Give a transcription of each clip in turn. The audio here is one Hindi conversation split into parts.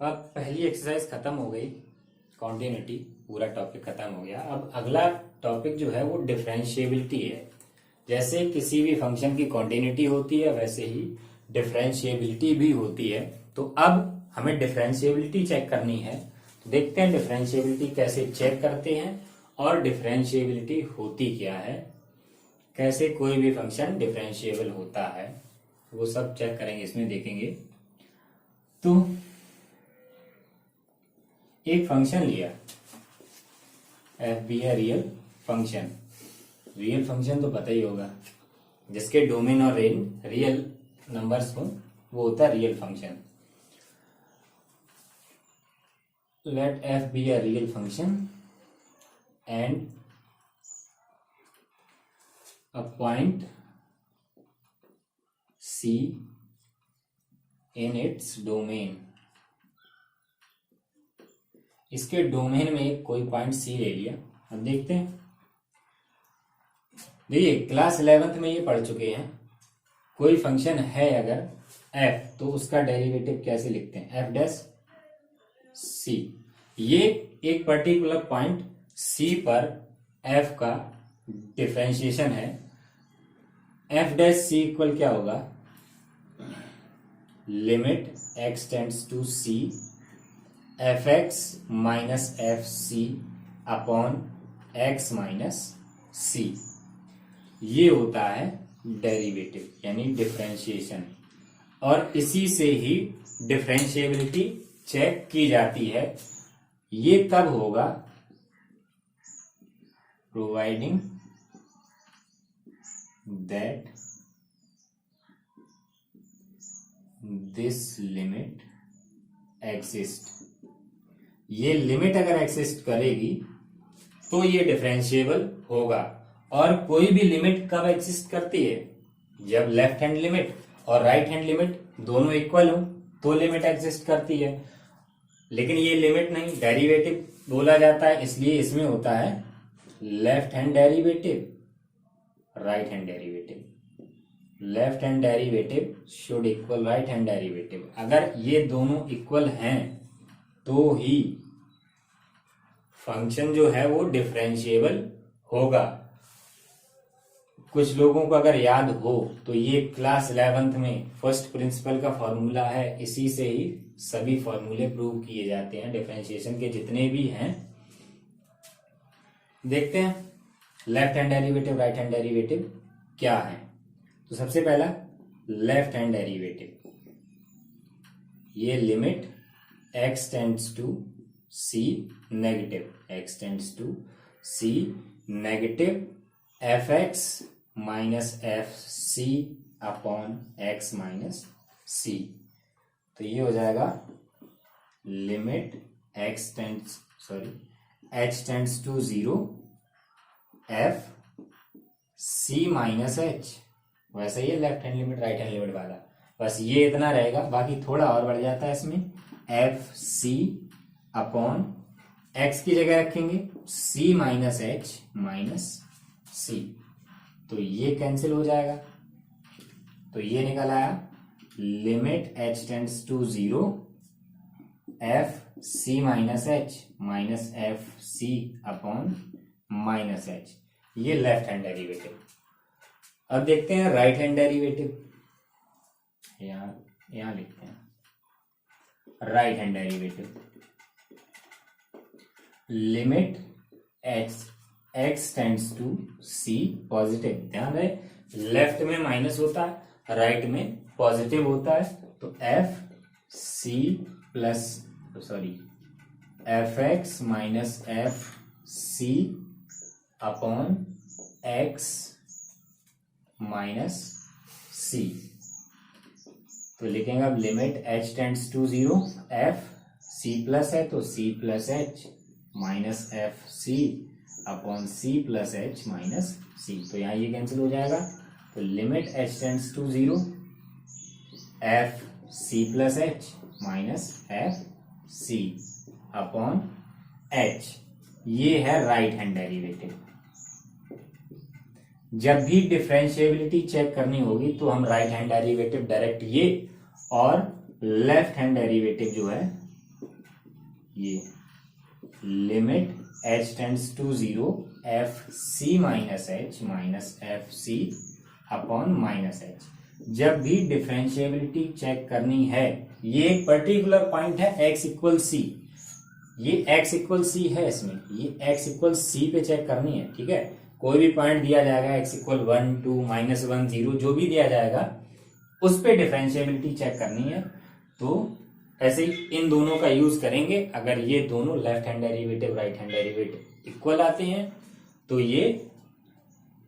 अब पहली एक्सरसाइज खत्म हो गई, कॉन्टिन्यूटी पूरा टॉपिक खत्म हो गया। अब अगला टॉपिक जो है वो डिफरेंशिएबिलिटी है। जैसे किसी भी फंक्शन की कॉन्टिन्यूटी होती है वैसे ही डिफरेंशिएबिलिटी भी होती है। तो अब हमें डिफरेंशिएबिलिटी चेक करनी है। तो देखते हैं डिफरेंशिएबिलिटी कैसे चेक करते हैं और डिफरेंशिएबिलिटी होती क्या है, कैसे कोई भी फंक्शन डिफरेंशिएबल होता है, वो सब चेक करेंगे, इसमें देखेंगे। तो एक फंक्शन लिया, एफ बी है रियल फंक्शन। रियल फंक्शन तो पता ही होगा, जिसके डोमेन और रेंज रियल नंबर्स हो वो होता है real function. Let f be a real function and a point c in its domain. इसके डोमेन में कोई पॉइंट सी ले लिया। अब देखते हैं, देखिए क्लास 11th में ये पढ़ चुके हैं। कोई फंक्शन है अगर f, तो उसका डेरिवेटिव कैसे लिखते हैं, एफ डैश सी। ये एक पर्टिकुलर पॉइंट c पर f का डिफरेंशिएशन है। एफ डैश सी इक्वल क्या होगा, limit x tends to c F X minus F C upon X minus C. ये होता है डेरिवेटिव यानी डिफरेंशिएशन, और इसी से ही डिफरेंशिएबिलिटी चेक की जाती है। ये तब होगा providing that this limit exist. ये लिमिट अगर एग्जिस्ट करेगी तो ये डिफरेंशिएबल होगा। और कोई भी लिमिट कब एग्जिस्ट करती है, जब लेफ्ट हैंड लिमिट और राइट हैंड लिमिट दोनों इक्वल हो तो लिमिट एग्जिस्ट करती है। लेकिन ये लिमिट नहीं, डेरिवेटिव बोला जाता है, इसलिए इसमें होता है left hand derivative right hand derivative. Left hand derivative should equal right hand derivative. अगर ये दोनों इक्वल हैं तो ही फंक्शन जो है वो डिफरेंशिएबल होगा। कुछ लोगों को अगर याद हो तो ये क्लास 11th में फर्स्ट प्रिंसिपल का फॉर्मूला है, इसी से ही सभी फॉर्मूले प्रूव किए जाते हैं डिफरेंशिएशन के जितने भी हैं। देखते हैं left hand derivative right hand derivative क्या है। तो सबसे पहला लेफ्ट हैंड डेरिवेटिव, ये limit x tends to c negative, x tends to c negative F X minus F C upon X minus सी। तो ये हो जाएगा limit x tends h tends to 0 F C minus H. वैसे ये left hand limit right hand limit वाला, बस ये इतना रहेगा, बाकी थोड़ा और बढ़ जाता है इसमें। एफ सी अपॉन एक्स की जगह रखेंगे सी माइनस एच माइनस सी, तो ये कैंसिल हो जाएगा। तो ये निकल आया limit H tends to 0 F C minus h minus F C upon minus h. ये लेफ्ट हैंड डेरिवेटिव। अब देखते हैं राइट हैंड डेरिवेटिव, यहां लिखते हैं right hand derivative. Limit x tends to c positive, ध्यान रहे लेफ्ट में माइनस होता है राइट में पॉजिटिव होता है। तो एफ सी plus F X minus F C upon X minus सी। तो लिखेंगे अब limit H tends to 0 F C plus है तो C plus H minus F C upon C plus H minus सी। तो यहाँ ये कैंसिल हो जाएगा। तो limit H tends to 0 F C plus H minus F C upon H. ये है राइट हैंड डेरिवेटिव। जब भी डिफरेंशिएबिलिटी चेक करनी होगी तो हम राइट हैंड डेरिवेटिव डायरेक्ट ये और लेफ्ट हैंड डेरिवेटिव जो है ये limit h tends to 0 F C minus F C upon minus h. जब भी डिफरेंशिएबिलिटी चेक करनी है, ये एक पर्टिकुलर पॉइंट है x इक्वल सी, ये x इक्वल सी है, इसमें ये x इक्वल सी पे चेक करनी है, ठीक है। कोई भी पॉइंट दिया जाएगा x इक्वल 1 2 -1 0 जो भी दिया जाएगा उस पे डिफरेंशिएबिलिटी चेक करनी है। तो ऐसे ही इन दोनों का यूज करेंगे। अगर ये दोनों left hand derivative right hand derivative equal आते हैं तो ये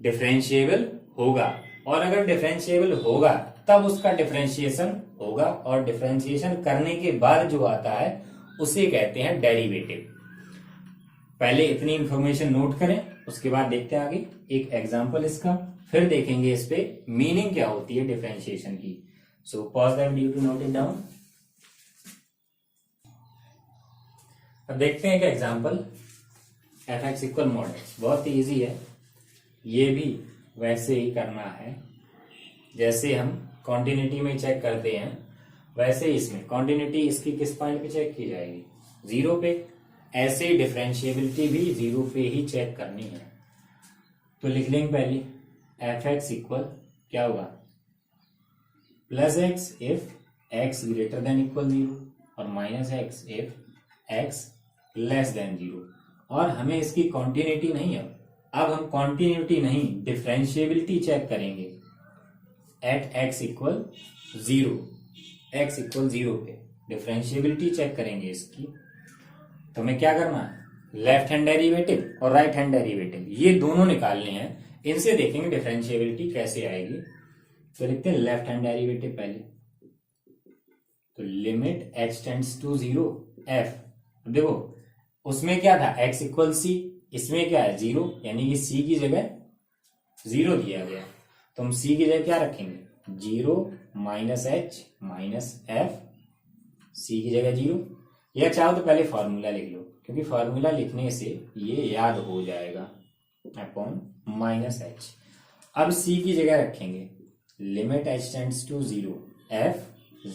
डिफरेंशिएबल होगा, और अगर डिफरेंशिएबल होगा तब उसका डिफरेंशिएशन होगा, और डिफरेंशिएशन करने के बाद जो आता है उसे कहते हैं डेरिवेटिव। पहले इतनी इंफॉर्मेशन नोट करें, उसके बाद देखते हैं आगे एक एग्जांपल इसका, फिर देखेंगे इस पे मीनिंग क्या होती है डिफरेंशिएशन की। So pause the video to note it down. अब देखते हैं एक example, f x equal mod x. बहुत ही ईजी है, ये भी वैसे ही करना है जैसे हम कॉन्टिन्यूटी में चेक करते हैं, वैसे ही इसमें कॉन्टिन्यूटी इसकी किस पॉइंट पे चेक की जाएगी, 0 पे। ऐसे ही डिफरेंशिएबिलिटी भी 0 पे ही चेक करनी है। तो लिख लेंगे पहले एफ एक्स इक्वल क्या होगा, plus x if x greater than equal 0 और minus x if x less than 0। और हमें इसकी कॉन्टिन्यूटी नहीं है, अब हम कॉन्टिन्यूटी नहीं डिफरेंशिएबिलिटी चेक करेंगे at x equal 0, x equal 0 पे डिफरेंशिएबिलिटी चेक करेंगे इसकी। तो हमें क्या करना है, लेफ्ट हैंड डेरिवेटिव और राइट हैंड डेरिवेटिव ये दोनों निकालने हैं, इनसे देखेंगे डिफरेंशिएबिलिटी कैसे आएगी। तो लिखते हैं लेफ्ट हैंड डेरिवेटिव पहले, तो limit h tends to 0 f। देखो उसमें क्या था x इक्वल सी, इसमें क्या है 0, यानी कि c की जगह 0 दिया गया, तो हम c की जगह क्या रखेंगे 0 minus h minus F, c की जगह 0। या चाहो तो पहले फॉर्मूला लिख लो, क्योंकि फॉर्मूला लिखने से ये याद हो जाएगा, अपॉन माइनस एच। अब c की जगह रखेंगे limit h tends to 0 f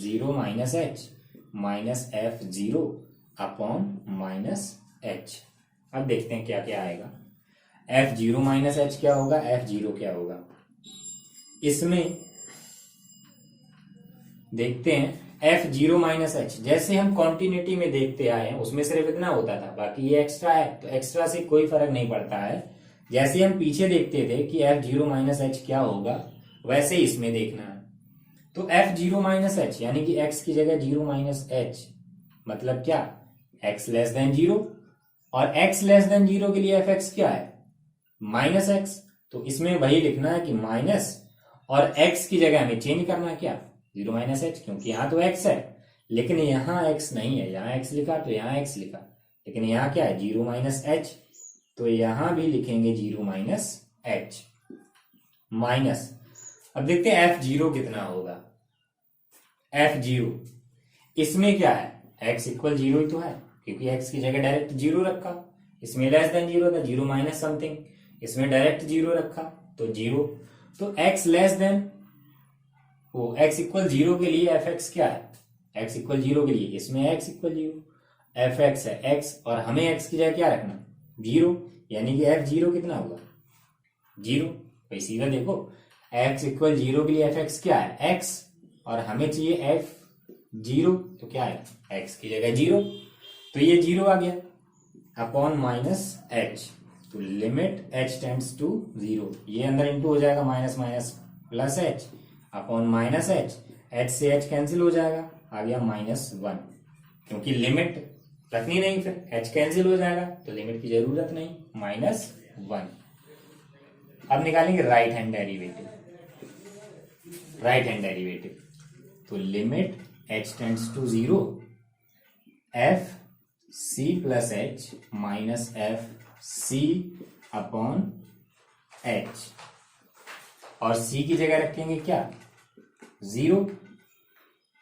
0 minus h minus f 0 upon minus h. अब देखते हैं क्या क्या आएगा। एफ 0 माइनस एच क्या होगा, एफ 0 क्या होगा, इसमें देखते हैं एफ 0 माइनस एच। जैसे हम कॉन्टिन्यूटी में देखते आए हैं उसमें सिर्फ इतना होता था, बाकी ये एक्स्ट्रा है तो एक्स्ट्रा से कोई फर्क नहीं पड़ता है। जैसे हम पीछे देखते थे कि एफ 0 माइनस एच क्या होगा, वैसे ही इसमें देखना है। तो एफ 0 माइनस एच यानी कि एक्स की जगह 0 माइनस एच, मतलब क्या एक्स लेस देन 0, और एक्स लेस देन 0 के लिए एफ एक्स क्या है माइनस एक्स। तो इसमें वही लिखना है कि माइनस, और एक्स की जगह हमें चेंज करना है क्या 0 माइनस एच, क्योंकि यहां तो एक्स है लेकिन यहां एक्स नहीं है, यहां एक्स लिखा तो यहां एक्स लिखा, लेकिन यहां क्या है 0 माइनस एच, तो यहां भी लिखेंगे 0 माइनस एच माइनस। अब देखते हैं एफ 0 कितना होगा। एफ 0 इसमें क्या है, एक्स इक्वल 0 ही तो है, क्योंकि एक्स की जगह डायरेक्ट 0 रखा, इसमें लेस देन 0 था 0 माइनस समथिंग, इसमें डायरेक्ट 0 रखा तो 0। तो एक्स लेस देन वो एक्स इक्वल 0 के लिए एफ एक्स क्या है, एक्स इक्वल 0 के लिए इसमें एक्स इक्वल 0, एफ एक्स है एक्स, और हमें एक्स की जगह क्या रखना 0, यानी कि एफ 0 कितना होगा 0। भाई सीधा देखो एक्स इक्वल 0 के लिए एफ एक्स क्या है एक्स, और हमें चाहिए एफ 0, तो क्या है एक्स की जगह 0, तो ये 0 आ गया अपॉन माइनस एच। तो लिमिट h टेंड्स टू 0, ये अंदर इंटू हो जाएगा minus minus plus H upon minus h, H से एच कैंसिल हो जाएगा, आ गया -1, क्योंकि लिमिट रखनी नहीं, फिर एच कैंसिल हो जाएगा तो लिमिट की जरूरत नहीं, -1। अब निकालेंगे right hand derivative, right hand derivative, तो limit h tends to 0 F C plus H minus F C upon h, और c की जगह रखेंगे क्या 0,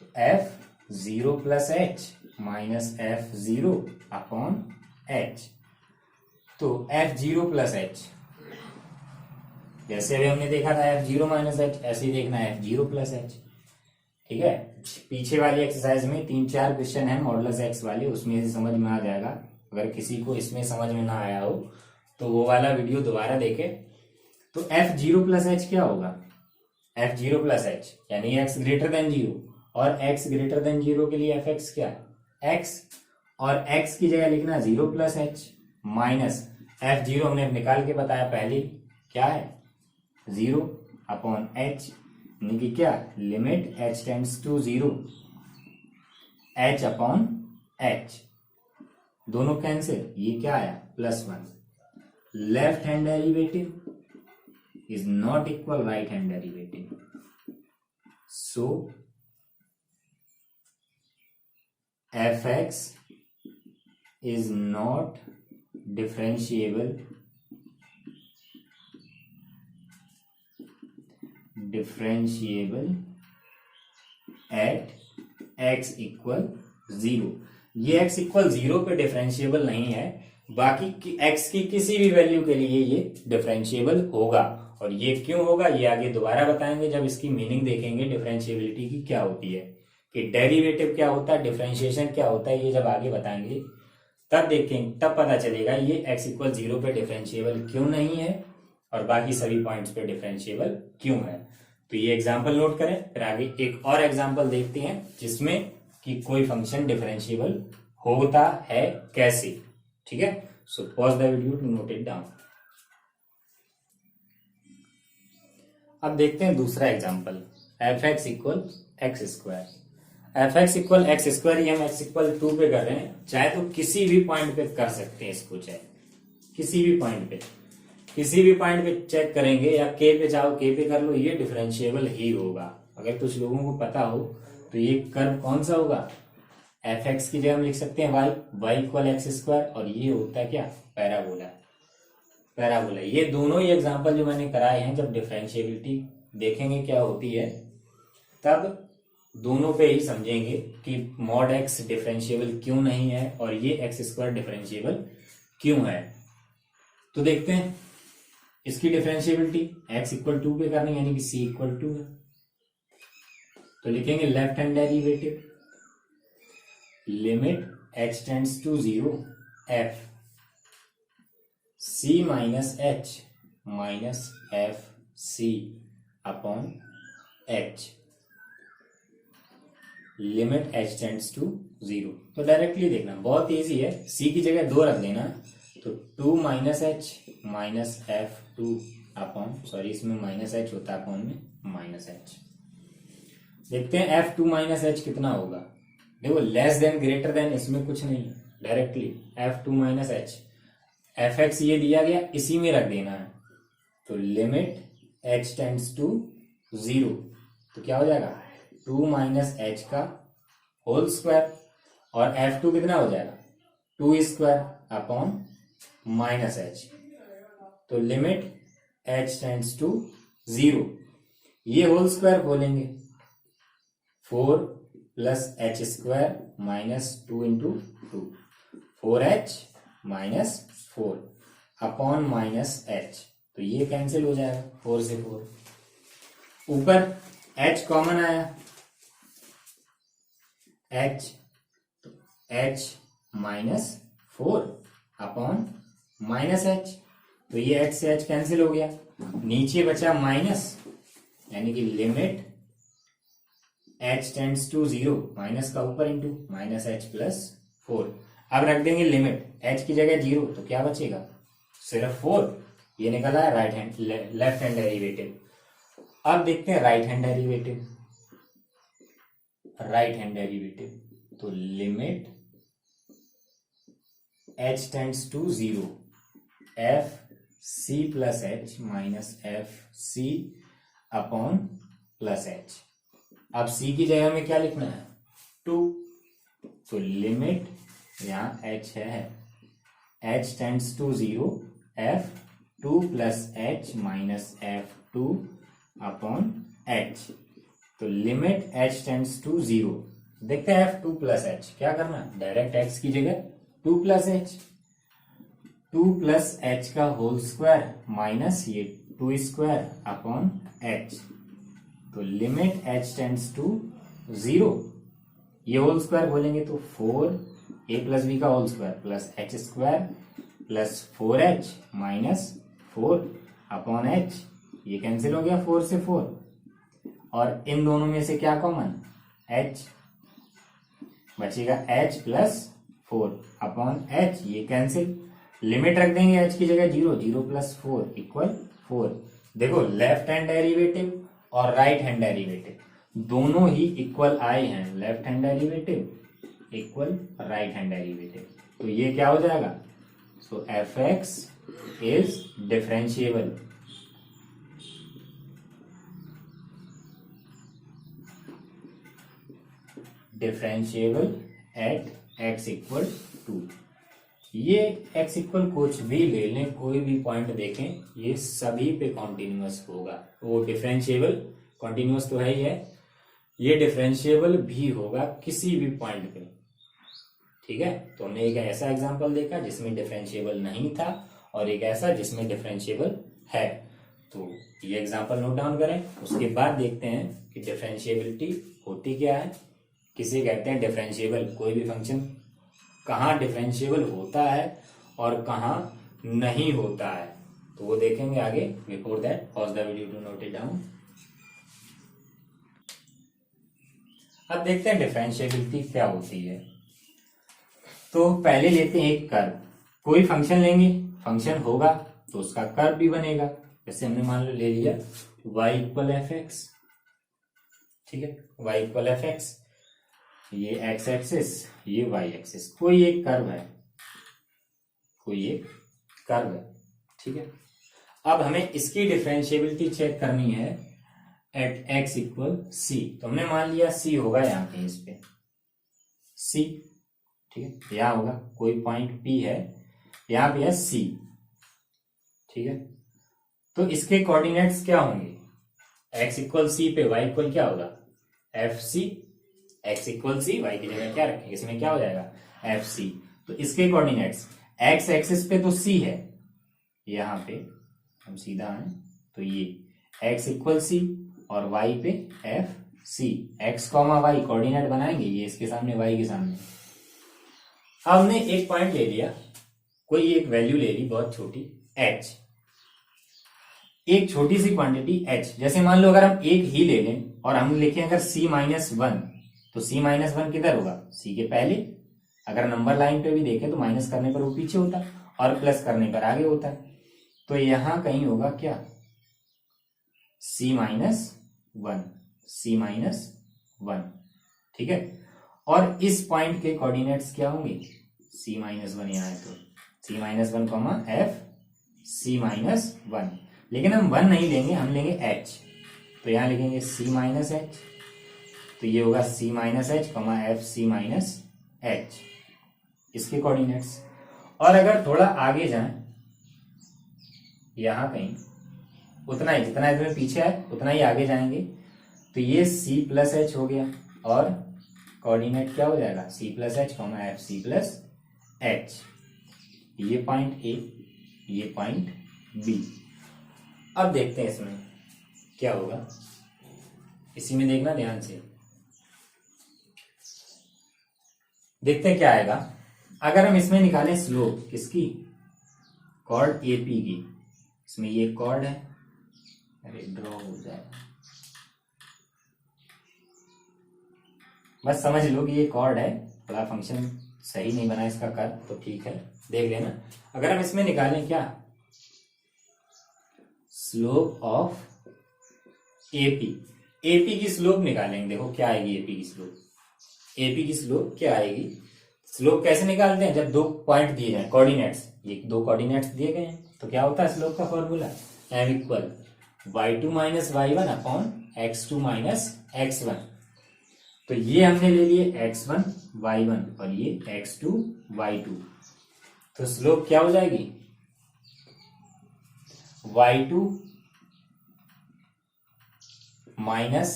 तो f 0 plus H minus f 0 upon h. तो एफ 0 प्लस एच, जैसे अभी हमने देखा था एफ 0 माइनस एच, ऐसे ही देखना है एफ 0 प्लस एच। ठीक है, पीछे वाली एक्सरसाइज में 3-4 क्वेश्चन है मॉडुलस एक्स वाले, उसमें से समझ में आ जाएगा। अगर किसी को इसमें समझ में ना आया हो तो वो वाला वीडियो दोबारा देखे। तो f0 प्लस एच क्या होगा, f0 प्लस एच यानी x ग्रेटर देन 0, और x ग्रेटर देन 0 के लिए fx क्या है x, और x की जगह लिखना 0 प्लस एच माइनस f0 हमने निकाल के बताया पहले क्या है 0 अपॉन h, यानी कि क्या limit h tends to 0 h upon h, दोनों कैंसिल, ये क्या आया +1। Left hand derivative is not equal right hand derivative, so fx is not differentiable at x equal 0। ये x इक्वल 0 पे डिफरेंशिएबल नहीं है, बाकी x की किसी भी वैल्यू के लिए ये डिफरेंशिएबल होगा। और ये क्यों होगा ये आगे दोबारा बताएंगे जब इसकी मीनिंग देखेंगे डिफरेंशिएबिलिटी की क्या होती है, कि डेरिवेटिव क्या होता है, डिफरेंशिएशन क्या होता है, ये जब आगे बताएंगे तब देखेंगे, तब पता चलेगा ये x इक्वल 0 पे डिफरेंशिएबल क्यों नहीं है और बाकी सभी पॉइंट्स पे डिफरेंशिएबल क्यों है। तो ये एग्जांपल नोट करें, फिर आगे एक और एग्जांपल देखते हैं जिसमें कि कोई फंक्शन डिफरेंशिएबल होता है कैसे। ठीक है, so pause the video to note it down. अब देखते हैं दूसरा example, fx equal x square. fx equal x square, ये हम x इक्वल 2 पे कर रहे हैं, चाहे तो किसी भी पॉइंट पे कर सकते हैं इसको, चाहे किसी भी पॉइंट पे चेक करेंगे, या k पे चाहो k पे कर लो, ये डिफरेंशिएबल ही होगा। अगर कुछ लोगों को पता हो तो ये कर्व कौन सा होगा, fx की जगह हम लिख सकते हैं y इक्वल एक्स स्क्वायर, और ये होता है क्या पैराबोला। ये दोनों ही एग्जांपल जो मैंने कराए हैं, जब डिफरेंशिएबिलिटी देखेंगे क्या होती है तब दोनों पे ही समझेंगे कि मॉड x डिफरेंशिएबल क्यों नहीं है और ये एक्स स्क्वायर डिफरेंशिएबल क्यों है। तो देखते हैं इसकी डिफरेंशिएबिलिटी, x इक्वल 2 पे करनी यानी कि c इक्वल 2 है, तो लिखेंगे left hand derivative limit h tends to 0 f c minus h minus f c upon h, limit h tends to 0। तो डायरेक्टली देखना बहुत इजी है, c की जगह 2 रख देना, तो 2 minus h minus f2 upon, sorry इसमें माइनस h होता है अपॉन में माइनस h। देखते हैं f2 माइनस h कितना होगा, देखो लेस देन ग्रेटर देन, इसमें कुछ नहीं, directly f2 minus h, fx ये दिया गया इसी में रख देना है, तो लिमिट h टेंड्स टू 0, तो क्या हो जाएगा 2 माइनस h का होल स्क्वायर, और f2 कितना हो जाएगा 2 स्क्वायर अपॉन माइनस h, तो लिमिट h टेंड्स टू 0, ये होल स्क्वायर खोलेंगे 4 plus h square minus 2 into 2, 4h minus 4 upon minus h, तो ये कैंसिल हो जाएगा 4 से 4, ऊपर h कॉमन आया, h तो h minus 4 upon minus h, तो ये h से h कैंसिल हो गया, नीचे बचा माइनस, यानी कि limit h tends to 0, minus का ऊपर इंटू माइनस h प्लस 4। अब रख देंगे लिमिट h की जगह 0, तो क्या बचेगा सिर्फ 4, ये निकला है लेफ्ट हैंड डेरिवेटिव। अब देखते हैं राइट हैंड डेरिवेटिव, तो limit h tends to 0 f c plus h minus f c upon plus h। अब c की जगह में क्या लिखना है 2, तो लिमिट यहाँ h है, h tends to 0 f 2 plus h minus f2 upon h, तो लिमिट h टेंड्स टू 0। देखते हैं f2 प्लस h क्या करना, डायरेक्ट x की जगह 2 प्लस h का होल स्क्वायर माइनस ये 2 स्क्वायर अपॉन h, तो लिमिट h टेंड्स टू 0, ये होल स्क्वायर बोलेंगे तो 4a प्लस बी का whole square plus h square plus 4h minus 4 upon h, ये कैंसिल हो गया 4 से 4, और इन दोनों में से क्या कॉमन, h बचेगा, h प्लस 4 अपॉन h, ये कैंसिल, लिमिट रख देंगे h की जगह 0, 0 प्लस 4 इक्वल 4। देखो लेफ्ट हैंड डेरिवेटिव और राइट हैंड डेरिवेटिव दोनों ही इक्वल आए हैं, left hand derivative equal right hand derivative, तो ये क्या हो जाएगा, so f x is differentiable. Differentiable at x equal to, ये x इक्वल कुछ भी ले लें, कोई भी पॉइंट देखें, ये सभी पे कॉन्टिन्यूअस होगा। वो डिफरेंशिएबल कॉन्टिन्यूअस तो है ही है, ये डिफरेंशिएबल भी होगा किसी भी पॉइंट पे, ठीक है। तो हमने एक ऐसा एग्जांपल देखा जिसमें डिफरेंशिएबल नहीं था और एक ऐसा जिसमें डिफरेंशिएबल है, तो ये एग्जांपल नोट डाउन करें। उसके बाद देखते हैं कि डिफरेंशिएबिलिटी होती क्या है, किसे कहते हैं डिफरेंशिएबल, कोई भी फंक्शन कहाँ डिफरेंशिएबल होता है और कहाँ नहीं होता है, तो वो देखेंगे आगे। Before that pause the video to note it down. अब देखते हैं डिफरेंशिएबिलिटी क्या होती है। तो पहले लेते हैं एक कर्व, कोई फंक्शन लेंगे, फंक्शन होगा तो उसका कर्व भी बनेगा। जैसे हमने मान लो ले लिया y इक्वल एफ एक्स, ठीक है, y इक्वल एफ एक्स, ये x एक्सिस, ये y एक्सिस, कोई एक कर्व है, कोई एक कर्व है, ठीक है। अब हमें इसकी डिफरेंशिएबिलिटी चेक करनी है एट x इक्वल c, तो हमने मान लिया c होगा यहाँ पे, इस पे c, ठीक है, यहाँ होगा कोई पॉइंट p है, यहाँ पे है c, ठीक है। तो इसके कोऑर्डिनेट्स क्या होंगे, x इक्वल c पे y इक्वल क्या होगा, f c, x equal c, y की जगह क्या रखेंगे, इसमें क्या हो जाएगा एफ सी। तो इसके कोऑर्डिनेट्स x एक्सिस पे तो c है, यहाँ पे हम सीधा हैं, तो ये x इक्वल सी और y पे f c, x comma y coordinate बनाएंगे, ये इसके सामने y के सामने। अब हमने एक पॉइंट ले लिया, कोई एक वैल्यू ले ली बहुत छोटी h, एक छोटी सी क्वांटिटी h, जैसे मान लो अगर हम एक ही ले लें और हम लिखें अगर c माइनस वन, तो c माइनस वन किधर होगा, c के पहले, अगर नंबर लाइन पे भी देखें तो माइनस करने पर वो पीछे होता और प्लस करने पर आगे होता है, तो यहां कहीं होगा क्या, c minus one, c minus one, ठीक है। और इस पॉइंट के कोऑर्डिनेट्स क्या होंगे, c माइनस वन, यहाँ है तो c minus one comma F c minus one, लेकिन हम वन नहीं लेंगे, हम लेंगे h, तो यहां लिखेंगे c माइनस एच, तो ये होगा c minus h comma f सी माइनस एच, इसके कोऑर्डिनेट्स। और अगर थोड़ा आगे जाएं, यहां कहीं उतना ही, जितना इसमें पीछे है उतना ही आगे जाएंगे, तो ये c प्लस एच हो गया और कोऑर्डिनेट क्या हो जाएगा, c plus h comma f सी प्लस एच, ये पॉइंट ए, ये पॉइंट बी। अब देखते हैं इसमें क्या होगा, इसी में देखना ध्यान से, देखते हैं क्या आएगा। अगर हम इसमें निकालें स्लोप किसकी, कॉर्ड एपी की, इसमें ये कॉर्ड है, अरे ड्रॉ हो जाए, बस समझ लो कि ये कॉर्ड है, थोड़ा फंक्शन सही नहीं बना इसका कर, तो ठीक है देख लेना। अगर हम इसमें निकालें क्या, स्लोप ऑफ एपी, एपी की स्लोप निकालेंगे, देखो क्या आएगी एपी की स्लोप, एपी की स्लोप क्या आएगी। स्लोप कैसे निकालते हैं, जब दो पॉइंट दिए जाए, कोऑर्डिनेट्स, ये दो कोऑर्डिनेट्स दिए गए हैं, तो क्या होता है स्लोप का formula, m equal y2 minus y one upon x2 minus x1, तो ये हमने ले लिए x1 y1 और ये x2 y2, तो स्लोप क्या हो जाएगी, y2 minus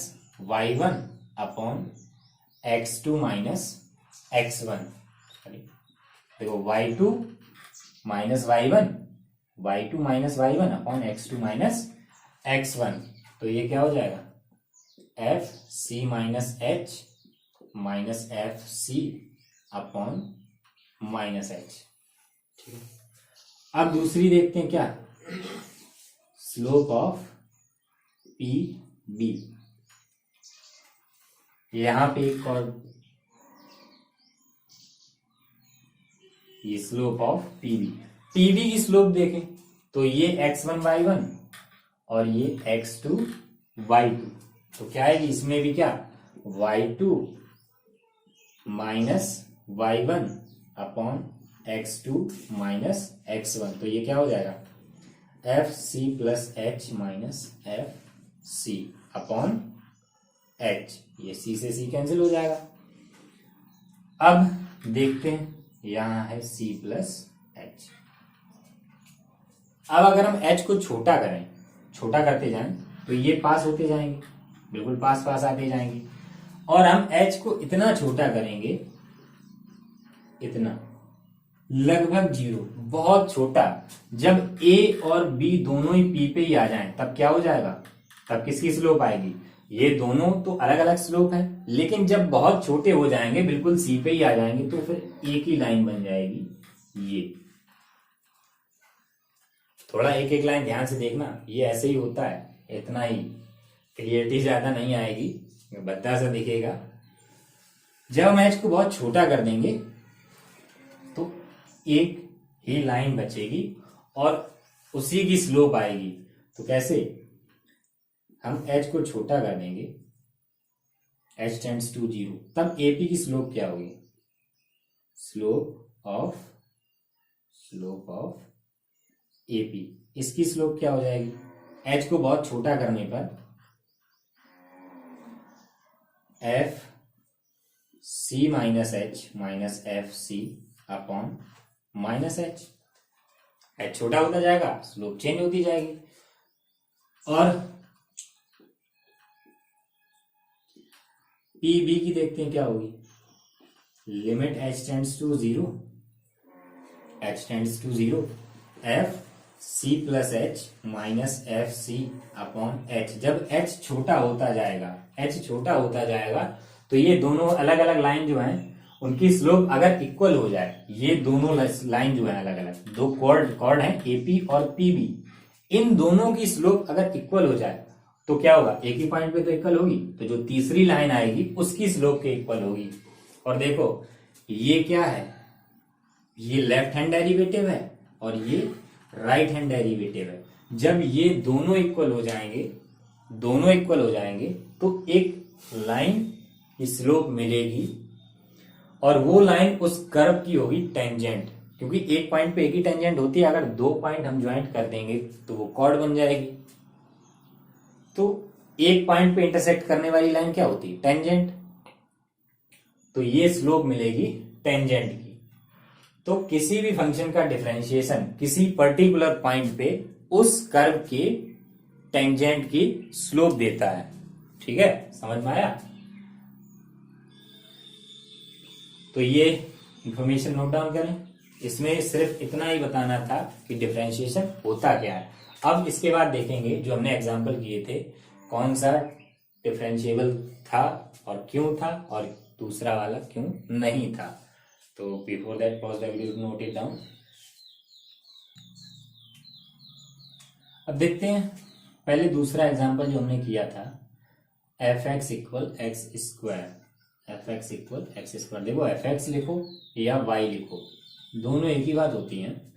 y1 upon x2 minus x1, देखो y2 minus y1, y2 minus y1 upon x2 minus x1, तो ये क्या हो जाएगा एफ सी minus h minus F C upon minus h. ठीक है, अब दूसरी देखते हैं क्या, स्लोप ऑफ पी बी। यहां पे एक और ये स्लोप ऑफ पीबी। पीबी की स्लोप देखें तो ये x1 y1 और ये x2 y2, तो क्या आएगी इसमें भी क्या, y2 minus y1 upon x2 minus x1, तो ये क्या हो जाएगा एफ सी plus H minus F C upon H, ये सी से सी कैंसिल हो जाएगा। अब देखते हैं यहां है c प्लस एच। अब अगर हम h को छोटा करें, छोटा करते जाएं तो ये पास होते जाएंगे, बिल्कुल पास पास आते जाएंगे, और हम h को इतना छोटा करेंगे, इतना लगभग 0, बहुत छोटा। जब a और b दोनों ही p पे ही आ जाएं तब क्या हो जाएगा, तब किसकी स्लोप आएगी, ये दोनों तो अलग अलग स्लोप है, लेकिन जब बहुत छोटे हो जाएंगे, बिल्कुल सी पे ही आ जाएंगे, तो फिर एक ही लाइन बन जाएगी ये। थोड़ा एक एक लाइन ध्यान से देखना, ये ऐसे ही होता है, इतना ही, क्लियरिटी ज्यादा नहीं आएगी, भद्दा सा दिखेगा। जब हम एच को बहुत छोटा कर देंगे तो एक ही लाइन बचेगी और उसी की स्लोप आएगी। तो कैसे, हम h को छोटा कर देंगे, h टेंड्स टू 0, तब AP की स्लोप क्या होगी, स्लोप ऑफ AP, इसकी स्लोप क्या हो जाएगी, h को बहुत छोटा करने पर एफ सी minus h minus F C upon minus h, h छोटा होता जाएगा, स्लोप चेंज होती जाएगी। और पी बी की देखते हैं क्या होगी, limit h tends to 0, h tends to 0, F C plus H minus F C upon h. जब h छोटा होता जाएगा, h छोटा होता जाएगा तो ये दोनों अलग अलग लाइन जो हैं उनकी स्लोप अगर इक्वल हो जाए, ये दोनों लाइन जो है अलग अलग, दो कॉर्ड हैं एपी और पीबी, इन दोनों की स्लोप अगर इक्वल हो जाए तो क्या होगा, एक ही पॉइंट पे तो इक्वल होगी, तो जो तीसरी लाइन आएगी उसकी स्लोप के इक्वल होगी। और देखो ये क्या है, ये लेफ्ट हैंड डेरिवेटिव है और ये राइट हैंड डेरिवेटिव है। जब ये दोनों इक्वल हो जाएंगे तो एक लाइन की स्लोप मिलेगी और वो लाइन उस कर्व की होगी टेंजेंट, क्योंकि एक पॉइंट पे एक ही टेंजेंट होती है, अगर दो पॉइंट हम ज्वाइंट कर देंगे तो वो कॉर्ड बन जाएगी। तो एक पॉइंट पे इंटरसेक्ट करने वाली लाइन क्या होती है, टेंजेंट, तो ये स्लोप मिलेगी टेंजेंट की। तो किसी भी फंक्शन का डिफरेंशिएशन किसी पर्टिकुलर पॉइंट पे उस कर्व के टेंजेंट की स्लोप देता है। ठीक है, समझ में आया। तो ये इंफॉर्मेशन नोट डाउन करें, इसमें सिर्फ इतना ही बताना था कि डिफरेंशिएशन होता क्या है। अब इसके बाद देखेंगे जो हमने एग्जाम्पल किए थे, कौन सा डिफरेंशिएबल था और क्यों था, और दूसरा वाला क्यों नहीं था। तो before that pause the video, note it down. अब देखते हैं पहले दूसरा एग्जाम्पल जो हमने किया था, F x equal x square, F x equal x square. देखो एफ एक्स लिखो या वाई लिखो, दोनों एक ही बात होती है।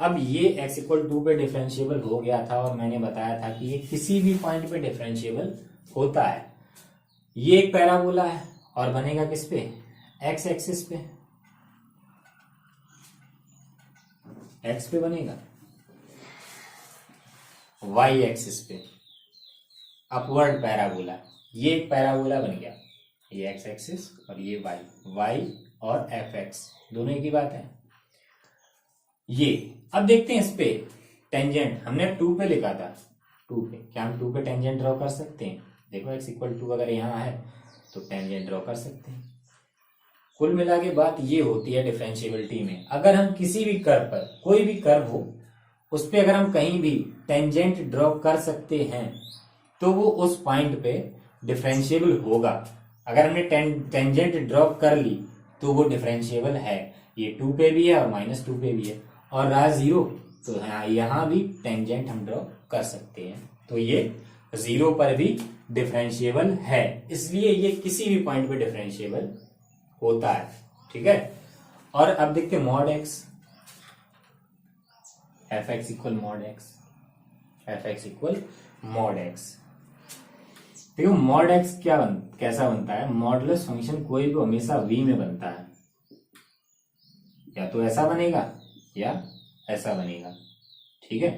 अब ये x इक्वल 2 पे डिफरेंशिएबल हो गया था और मैंने बताया था कि ये किसी भी पॉइंट पे डिफरेंशिएबल होता है। ये एक पैराबोला है और बनेगा किस पे, x एक्सिस पे, x पे बनेगा, y एक्सिस पे अपवर्ड पैराबोला। ये एक पैराबोला बन गया, ये x एक्सिस और ये y और fx दोनों एक ही बात है। ये अब देखते हैं इस पे टेंजेंट, हमने 2 पे लिखा था, 2 पे, क्या हम 2 पे टेंजेंट ड्रॉ कर सकते हैं। देखो x इक्वल 2 अगर यहाँ है तो टेंजेंट ड्रॉ कर सकते हैं। कुल मिला के बात ये होती है डिफरेंशिएबिलिटी में, अगर हम किसी भी कर्व पर, कोई भी कर्व हो उस पे अगर हम कहीं भी टेंजेंट ड्रॉ कर सकते हैं तो वो उस पॉइंट पे डिफरेंशिएबल होगा। अगर हमने टेंजेंट ड्रॉप कर ली तो वो डिफरेंशिएबल है। ये 2 पे भी है और -2 पे भी है, और रहा 0 तो यहाँ भी टेंजेंट हम ड्रॉप कर सकते हैं, तो ये 0 पर भी डिफरेंशिएबल है, इसलिए ये किसी भी पॉइंट पे डिफरेंशिएबल होता है। ठीक है, और अब देखते हैं mod x, F x equal mod x, F x equal mod x. देखो मॉड एक्स कैसा बनता है, मॉडुलस फंक्शन कोई भी हमेशा v में बनता है, या तो ऐसा बनेगा या ऐसा बनेगा। ठीक है,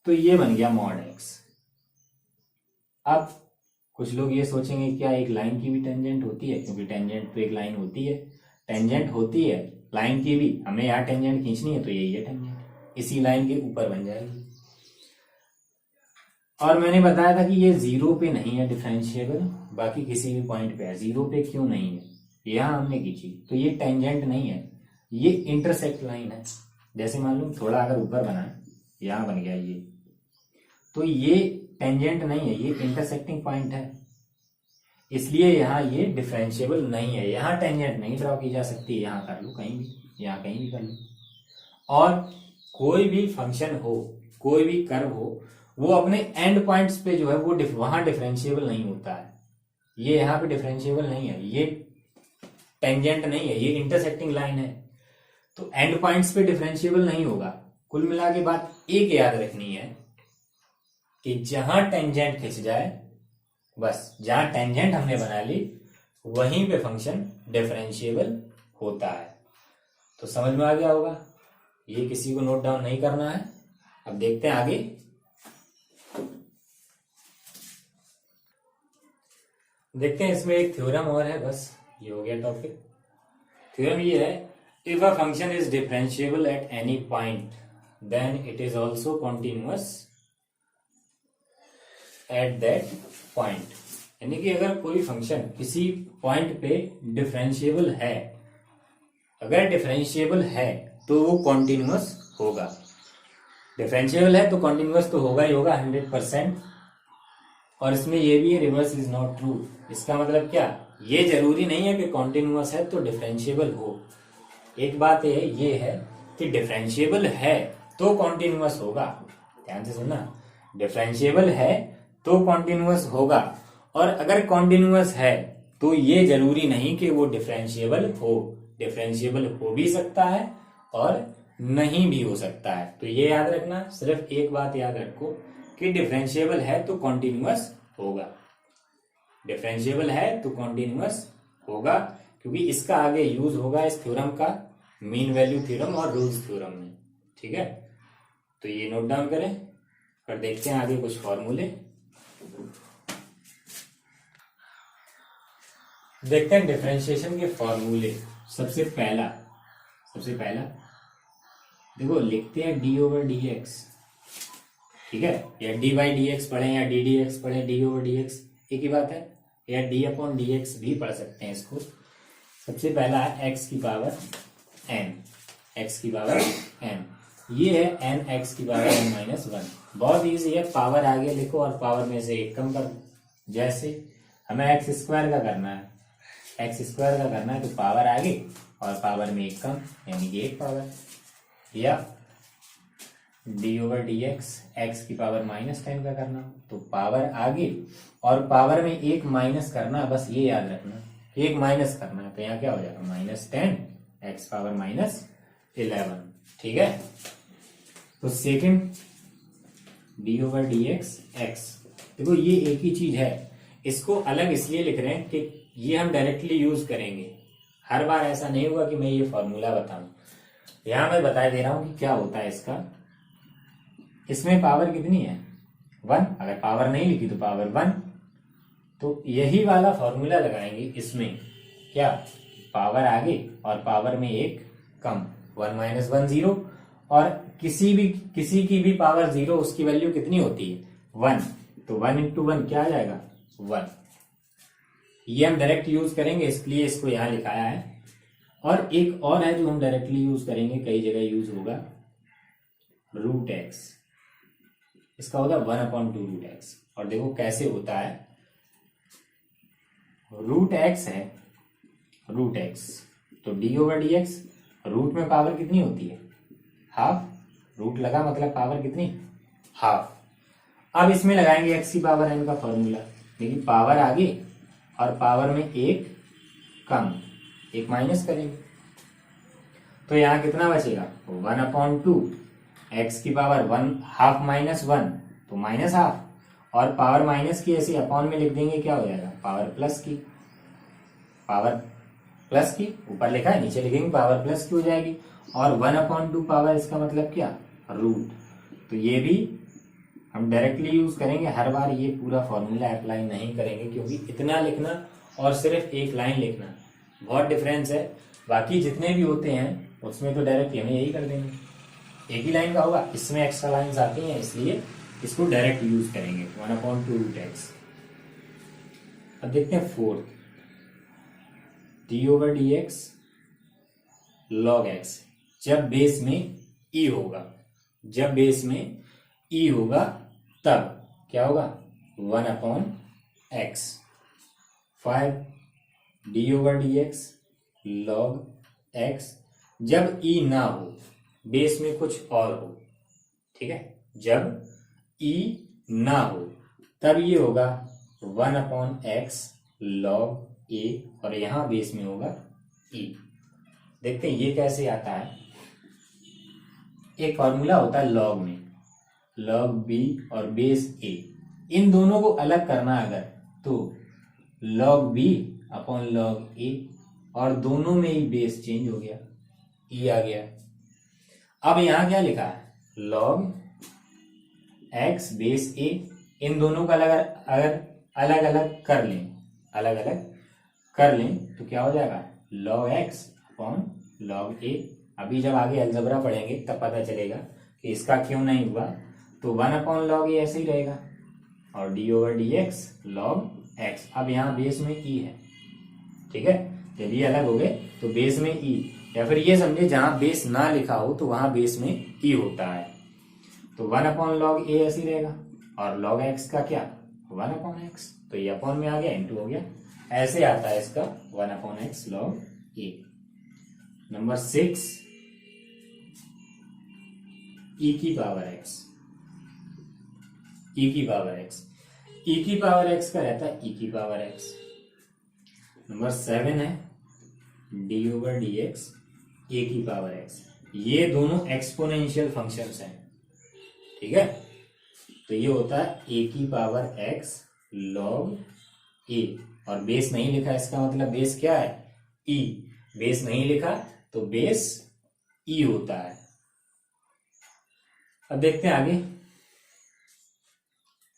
तो ये बन गया मॉड एक्स। अब कुछ लोग ये सोचेंगे क्या एक लाइन की भी टेंजेंट होती है, क्योंकि टेंजेंट तो एक लाइन होती है, टेंजेंट होती है लाइन की भी, हमें यहाँ टेंजेंट खींचनी है तो यही है टेंजेंट, इसी लाइन के ऊपर बन जाएगी। और मैंने बताया था कि ये 0 पे नहीं है डिफरेंशिएबल, बाकी किसी भी पॉइंट पे है। 0 पे क्यों नहीं है, यहां हमने खींची तो ये टेंजेंट नहीं है, ये इंटरसेक्ट लाइन है। जैसे मान लो थोड़ा अगर ऊपर बना है, यहां बन गया ये, तो ये टेंजेंट नहीं है, ये इंटरसेक्टिंग पॉइंट है, इसलिए यहाँ ये डिफरेंशिएबल नहीं है। यहाँ टेंजेंट नहीं ड्रॉ की जा सकती, यहाँ कर लो कहीं भी, यहाँ कहीं भी कर लो। और कोई भी फंक्शन हो, कोई भी कर्व हो, वो अपने एंड पॉइंट्स पे जो है वो वहां डिफरेंशिएबल नहीं होता है। ये यहाँ पे डिफरेंशिएबल नहीं है, ये टेंजेंट नहीं है, ये इंटरसेक्टिंग लाइन है, तो एंड पॉइंट्स पे डिफरेंशिएबल नहीं होगा। कुल मिला के बात एक याद रखनी है कि जहां टेंजेंट खिंच जाए, बस जहां टेंजेंट हमने बना ली वहीं पे फंक्शन डिफरेंशिएबल होता है। तो समझ में आ गया होगा, ये किसी को नोट डाउन नहीं करना है। अब देखते हैं आगे। देखते हैं इसमें एक थ्योरम और है, बस ये हो गया टॉपिक। थ्योरम ये है, if a function is differentiable at any point then it is also continuous at that point. यानी कि अगर कोई फंक्शन किसी पॉइंट पे डिफरेंशिएबल है, अगर डिफरेंशिएबल है तो वो कॉन्टिन्यूअस होगा। डिफरेंशिएबल है तो कॉन्टिन्यूअस तो होगा ही होगा 100%। और इसमें ये भी है, रिवर्स इज नॉट ट्रू। इसका मतलब क्या, ये जरूरी नहीं है कि कॉन्टिन्यूअस है तो डिफरेंशिएबल हो। एक बात ये है कि डिफरेंशिएबल है तो कॉन्टिन्यूअस होगा, ध्यान से सुनना, डिफरेंशिएबल है तो कॉन्टिन्यूअस होगा। और अगर कॉन्टिन्यूअस है तो ये जरूरी नहीं कि वो डिफरेंशिएबल हो, डिफरेंशिएबल हो भी सकता है और नहीं भी हो सकता है। तो ये याद रखना, सिर्फ एक बात याद रखो कि डिफरेंशिएबल है तो कॉन्टिन्यूअस होगा, डिफरेंशिएबल है तो कॉन्टिन्यूअस होगा, क्योंकि इसका आगे यूज होगा इस थ्योरम का मीन वैल्यू थ्योरम और रूल्स थ्योरम में। ठीक है, तो ये नोट डाउन करें और देखते हैं आगे कुछ फॉर्मूले। देखते हैं डिफरेंशिएशन के फॉर्मूले। सबसे पहला देखो लिखते हैं d/dx, ठीक है, या d/dx पढ़े या ddx पढ़े, d/dx एक ही बात है, या d/dx भी पढ़ सकते हैं इसको। सबसे पहला है x की पावर n, x की पावर n, ये है n x की पावर n-1। बहुत इजी है, पावर आगे लिखो और पावर में से एक कम कर दो। जैसे हमें x² का करना है, तो पावर आगे और पावर में एक कम, यानी कि एक पावर, या d/dx x की पावर -10 का करना, तो पावर आगे और पावर में एक माइनस करना, बस ये याद रखना, एक माइनस करना है, तो यहाँ क्या हो जाएगा -10 x पावर -11। ठीक है, तो सेकंड d/dx x, देखो ये एक ही चीज है, इसको अलग इसलिए लिख रहे हैं कि ये हम डायरेक्टली यूज करेंगे। हर बार ऐसा नहीं होगा कि मैं ये फॉर्मूला बताऊं, यहां मैं बता दे रहा हूं कि क्या होता है इसका। इसमें पावर कितनी है 1, अगर पावर नहीं लिखी तो पावर 1, तो यही वाला फॉर्मूला लगाएंगे इसमें, क्या, पावर आगे और पावर में एक कम, 1 - 1 0, और किसी की भी पावर 0 उसकी वैल्यू कितनी होती है 1, तो 1 × 1 क्या आ जाएगा 1। ये हम डायरेक्ट यूज करेंगे, इसलिए इसको यहां लिखाया है। और एक और है जो हम डायरेक्टली यूज करेंगे, कई जगह यूज होगा, √x, इसका होगा 1/2 √x। और देखो कैसे होता है। रूट एक्स है, रूट एक्स, तो d over d x, root में पावर कितनी होती है? हाफ, रूट लगा मतलब पावर कितनी? हाफ। अब इसमें लगाएंगे एक्स की पावर एन का फॉर्मूला, देखिए पावर आगे और पावर में एक कम, एक माइनस करेंगे तो यहाँ कितना बचेगा? 1/2, एक्स की पावर 1/2 माइनस 1 तो माइनस हाफ, और पावर माइनस की ऐसे अपॉन में लिख देंगे, क्या हो जाएगा? पावर प्लस की, पावर प्लस की ऊपर लिखा है नीचे लिखेंगे पावर प्लस की हो जाएगी, और 1/2 पावर इसका मतलब क्या? रूट। तो ये भी हम डायरेक्टली यूज करेंगे, हर बार ये पूरा फॉर्मूला अप्लाई नहीं करेंगे, क्योंकि इतना लिखना और सिर्फ एक लाइन लिखना बहुत डिफरेंस है। बाकी जितने भी होते हैं उसमें तो डायरेक्टली हमें यही कर देंगे, एक ही लाइन का होगा, इसमें एक्स्ट्रा लाइंस आती हैं इसलिए इसको डायरेक्ट यूज करेंगे 1/2 रूट एक्स। अब देखते हैं fourth, D over d x log x. जब बेस में ई होगा, जब बेस में ई होगा तब क्या होगा? 1/x। 5 D over d x log x. जब ई ना हो, बेस में कुछ और हो, ठीक है, जब ई ना हो तब ये होगा 1/x लॉग ए, और यहां बेस में होगा ई। देखते हैं ये कैसे आता है। एक फॉर्मूला होता है लॉग में, लॉग बी और बेस ए, इन दोनों को अलग करना अगर तो लॉग बी अपॉन लॉग ए, और दोनों में ही बेस चेंज हो गया, ई आ गया। अब यहां क्या लिखा है? लॉग एक्स बेस ए, इन दोनों का अगर अलग अलग कर लें, अलग अलग कर लें तो क्या हो जाएगा? लॉग एक्स अपॉन लॉग ए। अभी जब आगे अलजेब्रा पढ़ेंगे तब पता चलेगा कि इसका क्यों नहीं हुआ, तो 1/log ए ऐसे ही रहेगा, और D over d x log x. अब यहाँ बेस में ई है, ठीक है, जब ये अलग हो गए तो बेस में ई, या फिर ये समझे जहां बेस ना लिखा हो तो वहां बेस में ई होता है, तो 1/log ए ऐसे ही रहेगा, और log एक्स का क्या? 1/x, तो ये अपॉन में आ गया, इंटू हो गया, ऐसे आता है इसका 1/x log ए। नंबर 6, ई की पावर एक्स, ई की पावर एक्स, ई की पावर एक्स का रहता है ई की पावर एक्स। नंबर 7 है डी ओवर डी एक्स ए की पावर एक्स। ये दोनों एक्सपोनेंशियल फंक्शंस हैं, ठीक है, तो ये होता है ए की पावर एक्स लॉग ए, और बेस नहीं लिखा, इसका मतलब बेस क्या है? ई। बेस नहीं लिखा तो बेस ई होता है। अब देखते हैं आगे,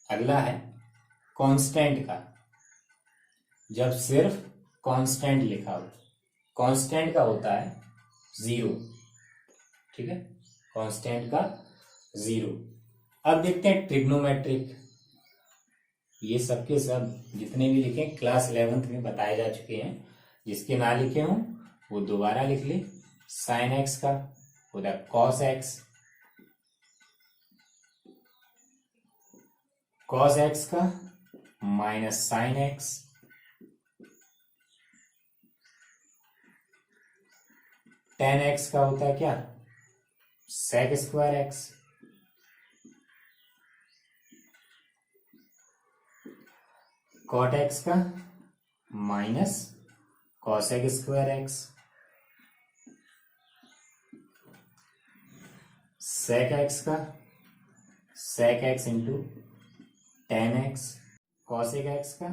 अगला है कांस्टेंट का। जब सिर्फ कांस्टेंट लिखा हो, कांस्टेंट का होता है 0, ठीक है, कांस्टेंट का 0। अब देखते हैं ट्रिग्नोमेट्रिक। ये सबके सब जितने भी लिखे क्लास 11th में बताए जा चुके हैं, जिसके ना लिखे हों वो दोबारा लिख ले। साइन एक्स का होता है कॉस एक्स, कॉस एक्स का minus sine x, tan x का होता है क्या? Sec square x, cot x का minus cosec square x, sec x का sec x into tan x, cosec x का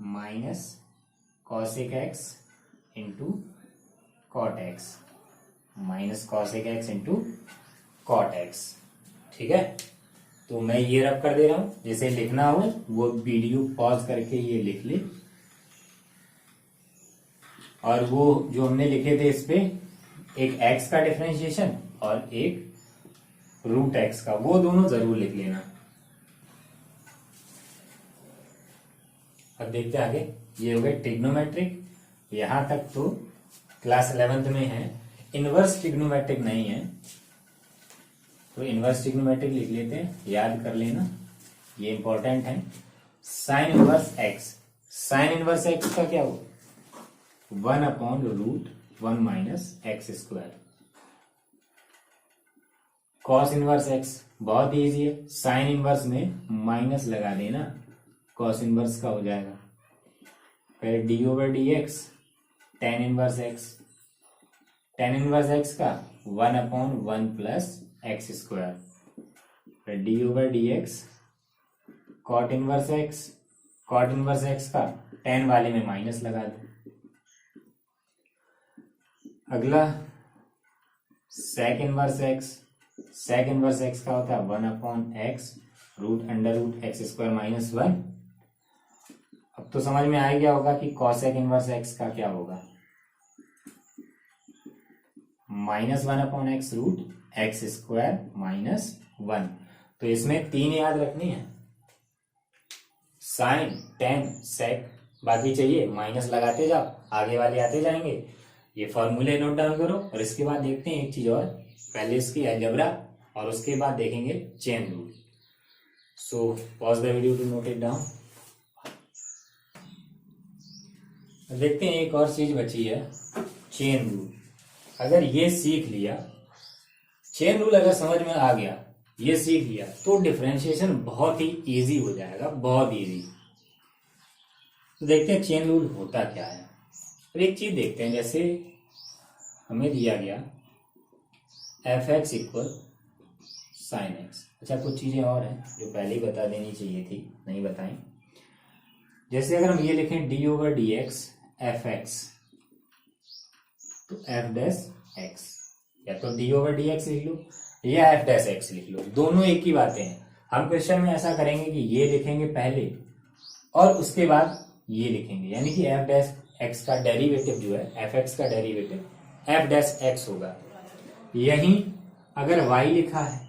minus cosec x into cot x, minus cosec x into cot x, ठीक है। तो मैं ये रब कर दे रहा हूं, जैसे लिखना हो वो वीडियो पॉज करके ये लिख ले, और वो जो हमने लिखे थे इस पे एक एक्स का डिफरेंशिएशन और एक रूट एक्स का, वो दोनों जरूर लिख लेना। अब देखते हैं आगे, ये हो गए ट्रिग्नोमेट्रिक, यहां तक तो क्लास 11th में है। इनवर्स ट्रिग्नोमेट्रिक नहीं है, तो इनवर्स ट्रिग्नोमेट्रिक लिख लेते हैं, याद कर लेना, ये इंपॉर्टेंट है। Sine inverse x, sine inverse x का क्या हो, 1/√1 minus x square. Cos inverse x बहुत इजी है, साइन इनवर्स में माइनस लगा देना, कॉस इनवर्स का हो जाएगा। फिर d/dx tan inverse x, tan inverse x का 1/1 प्लस एक्स स्क्वायर। फिर d/dx cot inverse x, cot inverse x का tan वाले में माइनस लगा दो। अगला sec inverse x, sec inverse x का होता है 1/x √√x² माइनस 1। अब तो समझ में आ गया होगा कि cosec इनवर्स एक्स का क्या होगा, -1/x √x² माइनस 1। तो इसमें 3 याद रखनी है, साइन, टेन, सेक, बाकी चाहिए माइनस लगाते जाओ, आगे वाले आते जाएंगे। ये फॉर्मूले नोट डाउन करो और इसके बाद देखते हैं एक चीज और, पहले इसकी अलजेब्रा और उसके बाद देखेंगे chain rule. So pause the video to note it down. देखते हैं एक और चीज बची है, चेन रूल। अगर ये सीख लिया, चेन रूल अगर समझ में आ गया, ये सीख लिया, तो डिफरेंशिएशन बहुत ही इजी हो जाएगा, बहुत इजी। तो देखते हैं चेन रूल होता क्या है। और एक चीज देखते हैं, जैसे हमें दिया गया f(x) = sin x। अच्छा, कुछ चीजें और हैं जो पहले ही बता देनी चाहिए थी, नहीं बताएं। जैसे अगर हम ये लिखें d/dx f(x) तो f'(x), या तो d/dx लिख लो या f'(x) लिख लो, दोनों एक ही बातें हैं। हम क्वेश्चन में ऐसा करेंगे कि ये लिखेंगे पहले और उसके बाद ये लिखेंगे, यानी कि f'(x) का डेरिवेटिव जो है, f(x) का डेरिवेटिव f'(x) होगा। यहीं अगर y लिखा है,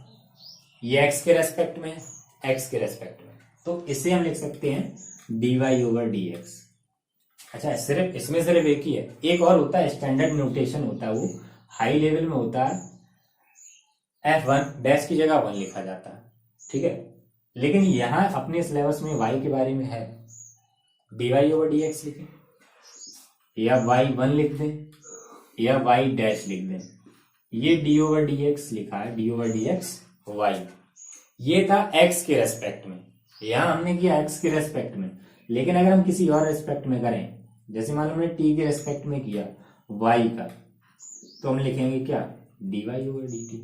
ये x के रेस्पेक्ट में है, x के रेस्पेक्ट में, तो इसे हम लिख सकते हैं dy/dx। अच्छा, सिर्फ इसमें सिर्फ एक ही है, एक और होता है, स्टैंडर्ड नोटेशन होता है, वो हाई लेवल में होता है, f1 डैश की जगह 1 लिखा जाता है, ठीक है। लेकिन यहां अपने सिलेबस में y के बारे में है, dy/dx लिखें या y1 लिख दें या y डैश लिख दें। ये d/dx लिखा है, d/dx y, ये था x के रेस्पेक्ट में, यहां हमने किया x के रेस्पेक्ट में। लेकिन अगर हम किसी और रेस्पेक्ट में करें, जैसे मान लो हमने t के रेस्पेक्ट में किया y का, तो हम लिखेंगे क्या, dy/dt,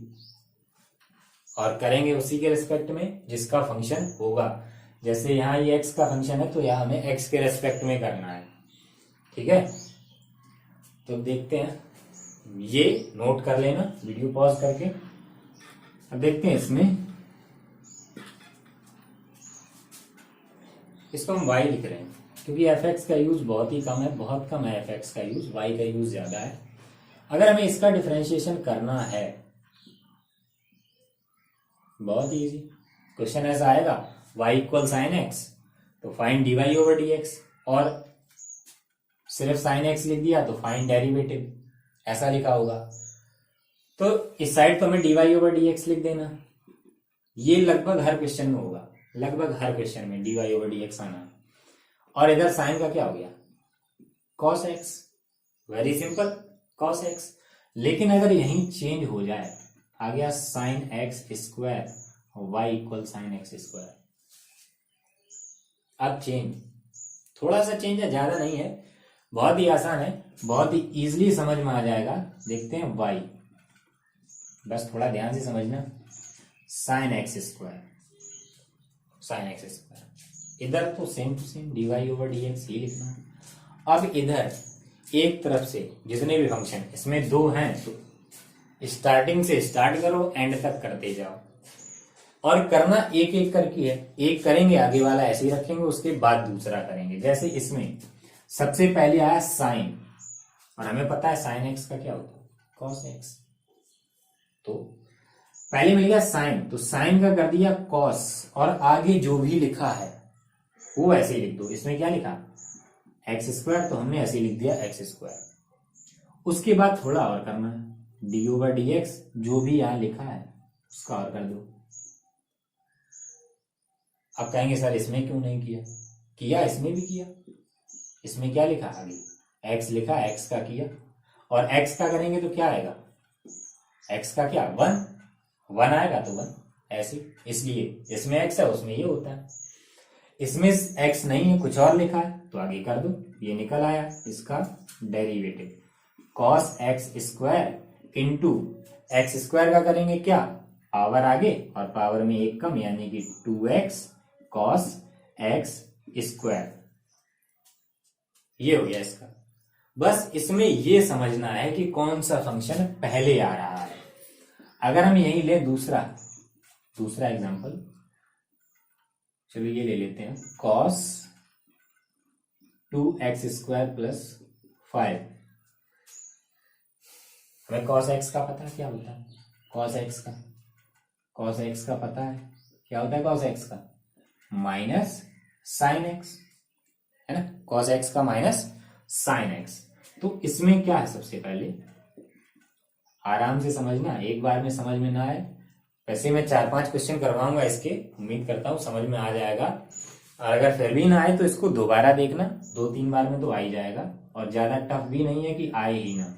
और करेंगे उसी के रेस्पेक्ट में जिसका फंक्शन होगा। जैसे यहाँ ये x का फंक्शन है, तो यहाँ हमें x के रेस्पेक्ट में करना है, ठीक है। तो देखते हैं, ये नोट कर लेना वीडियो पॉज करके। अब देखते हैं इसको हम y लिख रहे हैं, क्योंकि f(x) का यूज बहुत ही कम है, बहुत कम है f(x) का यूज, y का यूज ज्यादा है। अगर हमें इसका डिफरेंशिएशन करना है, बहुत इजी क्वेश्चन ऐसा आएगा, y = sin x, तो फाइंड dy/dx, और सिर्फ sin x लिख दिया तो फाइंड डेरिवेटिव, ऐसा लिखा होगा। तो इस साइड तो हमें dy/dx लिख देना, ये लगभग हर क्वेश्चन में होगा, लगभग हर क्वेश्चन में dy/dx आना। और इधर साइन का क्या हो गया, cos x, very simple, cos x। लेकिन अगर यहीं चेंज हो जाए, आ गया sin x² y = sin x²। अब चेंज, थोड़ा सा चेंज है, ज्यादा नहीं है, बहुत ही आसान है, बहुत ही इजीली समझ में आ जाएगा। देखते हैं y, बस थोड़ा ध्यान से समझना, sin x², sin x², इधर तो सेम टू सेम dy/dx ही लिखना। अब इधर एक तरफ से जितने भी फंक्शन, इसमें 2 हैं, तो स्टार्टिंग से स्टार्ट करो, एंड तक करते जाओ, और करना एक एक करके है, एक करेंगे आगे वाला ऐसे ही रखेंगे, उसके बाद दूसरा करेंगे। जैसे इसमें सबसे पहले आया साइन, और हमें पता है साइन x का क्या होता है, cos x, तो पहले मिल गया साइन, तो साइन का कर दिया cos, और आगे जो भी लिखा है वो ऐसे ही लिख दो। इसमें क्या लिखा, x², तो हमने ऐसे ही लिख दिया x²। उसके बाद थोड़ा और करना है, dy/dx जो भी यहां लिखा है उसका और कर दो। अब कहेंगे सर इसमें क्यों नहीं किया? किया, इसमें भी किया। इसमें क्या लिखा आगे? x लिखा, x का किया, और x का करेंगे तो क्या आएगा? x का क्या? 1 आएगा तो 1 ऐसे। इसलिए इसमें x है, उसमें ये होता है। इसमें x नहीं है, कुछ और लिखा है, तो आगे कर दो। ये निकल आया इसका derivative, cos x square into x square का करेंगे क्या? पावर आगे और पावर में एक कम, यानी कि 2x cos x स्क्वायर। ये हो गया इसका। बस इसमें ये समझना है कि कौन सा फंक्शन पहले आ रहा है। अगर हम यही ले दूसरा एग्जांपल, चलो ये ले लेते हैं, cos 2x स्क्वायर प्लस 5। हमें cos x का पता है क्या होता है? cos x का पता है क्या होता है? cos x का माइनस साइन x है ना, cos x का माइनस साइन x। तो इसमें क्या है? सबसे पहले आराम से समझना, एक बार में समझ में ना आए। वैसे मैं 4-5 क्वेश्चन करवाऊंगा इसके, उम्मीद करता हूं समझ में आ जाएगा। और अगर फिर भी ना आए तो इसको दोबारा देखना, 2-3 बार में तो आ ही जाएगा। और ज्यादा टफ भी नहीं है कि आए ही ना,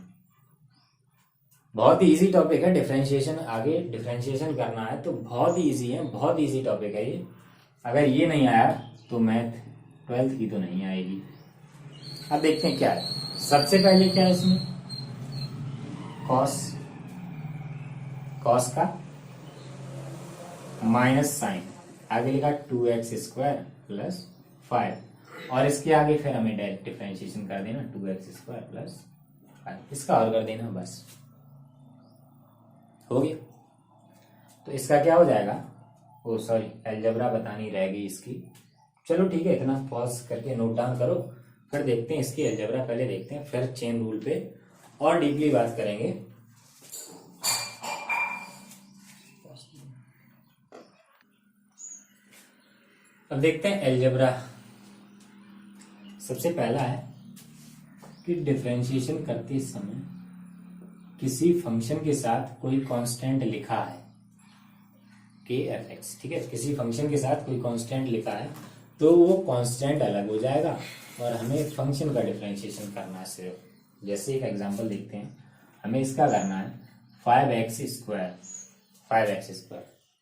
बहुत ही इजी टॉपिक है। डिफरेंशिएशन, आगे डिफरेंशिएशन करना है तो बहुत ही इजी है, बहुत इजी टॉपिक है ये। अगर ये नहीं आया तो मैथ 12th की तो नहीं आएगी। अब देखते हैं क्या है। सबसे पहले क्या है इसमें? कॉस का माइनस साइन, आगे लिखा 2x स्क्वायर प्लस 5, और इसके आगे फिर हमें डायरेक्ट डिफरेंशिएशन कर देना, 2x स्क्वायर प्लस 5, इसका और कर देना, बस हो गया। तो इसका क्या हो जाएगा? ओ सॉरी, अलजेब्रा बतानी रह गई इसकी। चलो ठीक है, इतना पॉज करके नोट डाउन करो, फिर देखते हैं इसकी अलजेब्रा। पहले देखते हैं, फिर चेन रूल पे और डीपली बात करेंगे। अब देखते हैं अलजेब्रा। सबसे पहला है कि डिफरेंशिएशन करते समय किसी फंक्शन के साथ कोई कांस्टेंट लिखा है, के एफ एक्स, ठीक है, किसी फंक्शन के साथ कोई कांस्टेंट लिखा है तो वो कांस्टेंट अलग हो जाएगा और हमें फंक्शन का डिफरेंशिएशन करना है सिर्फ। जैसे एक एग्जांपल देखते हैं, हमें इसका करना है 5x स्क्वायर,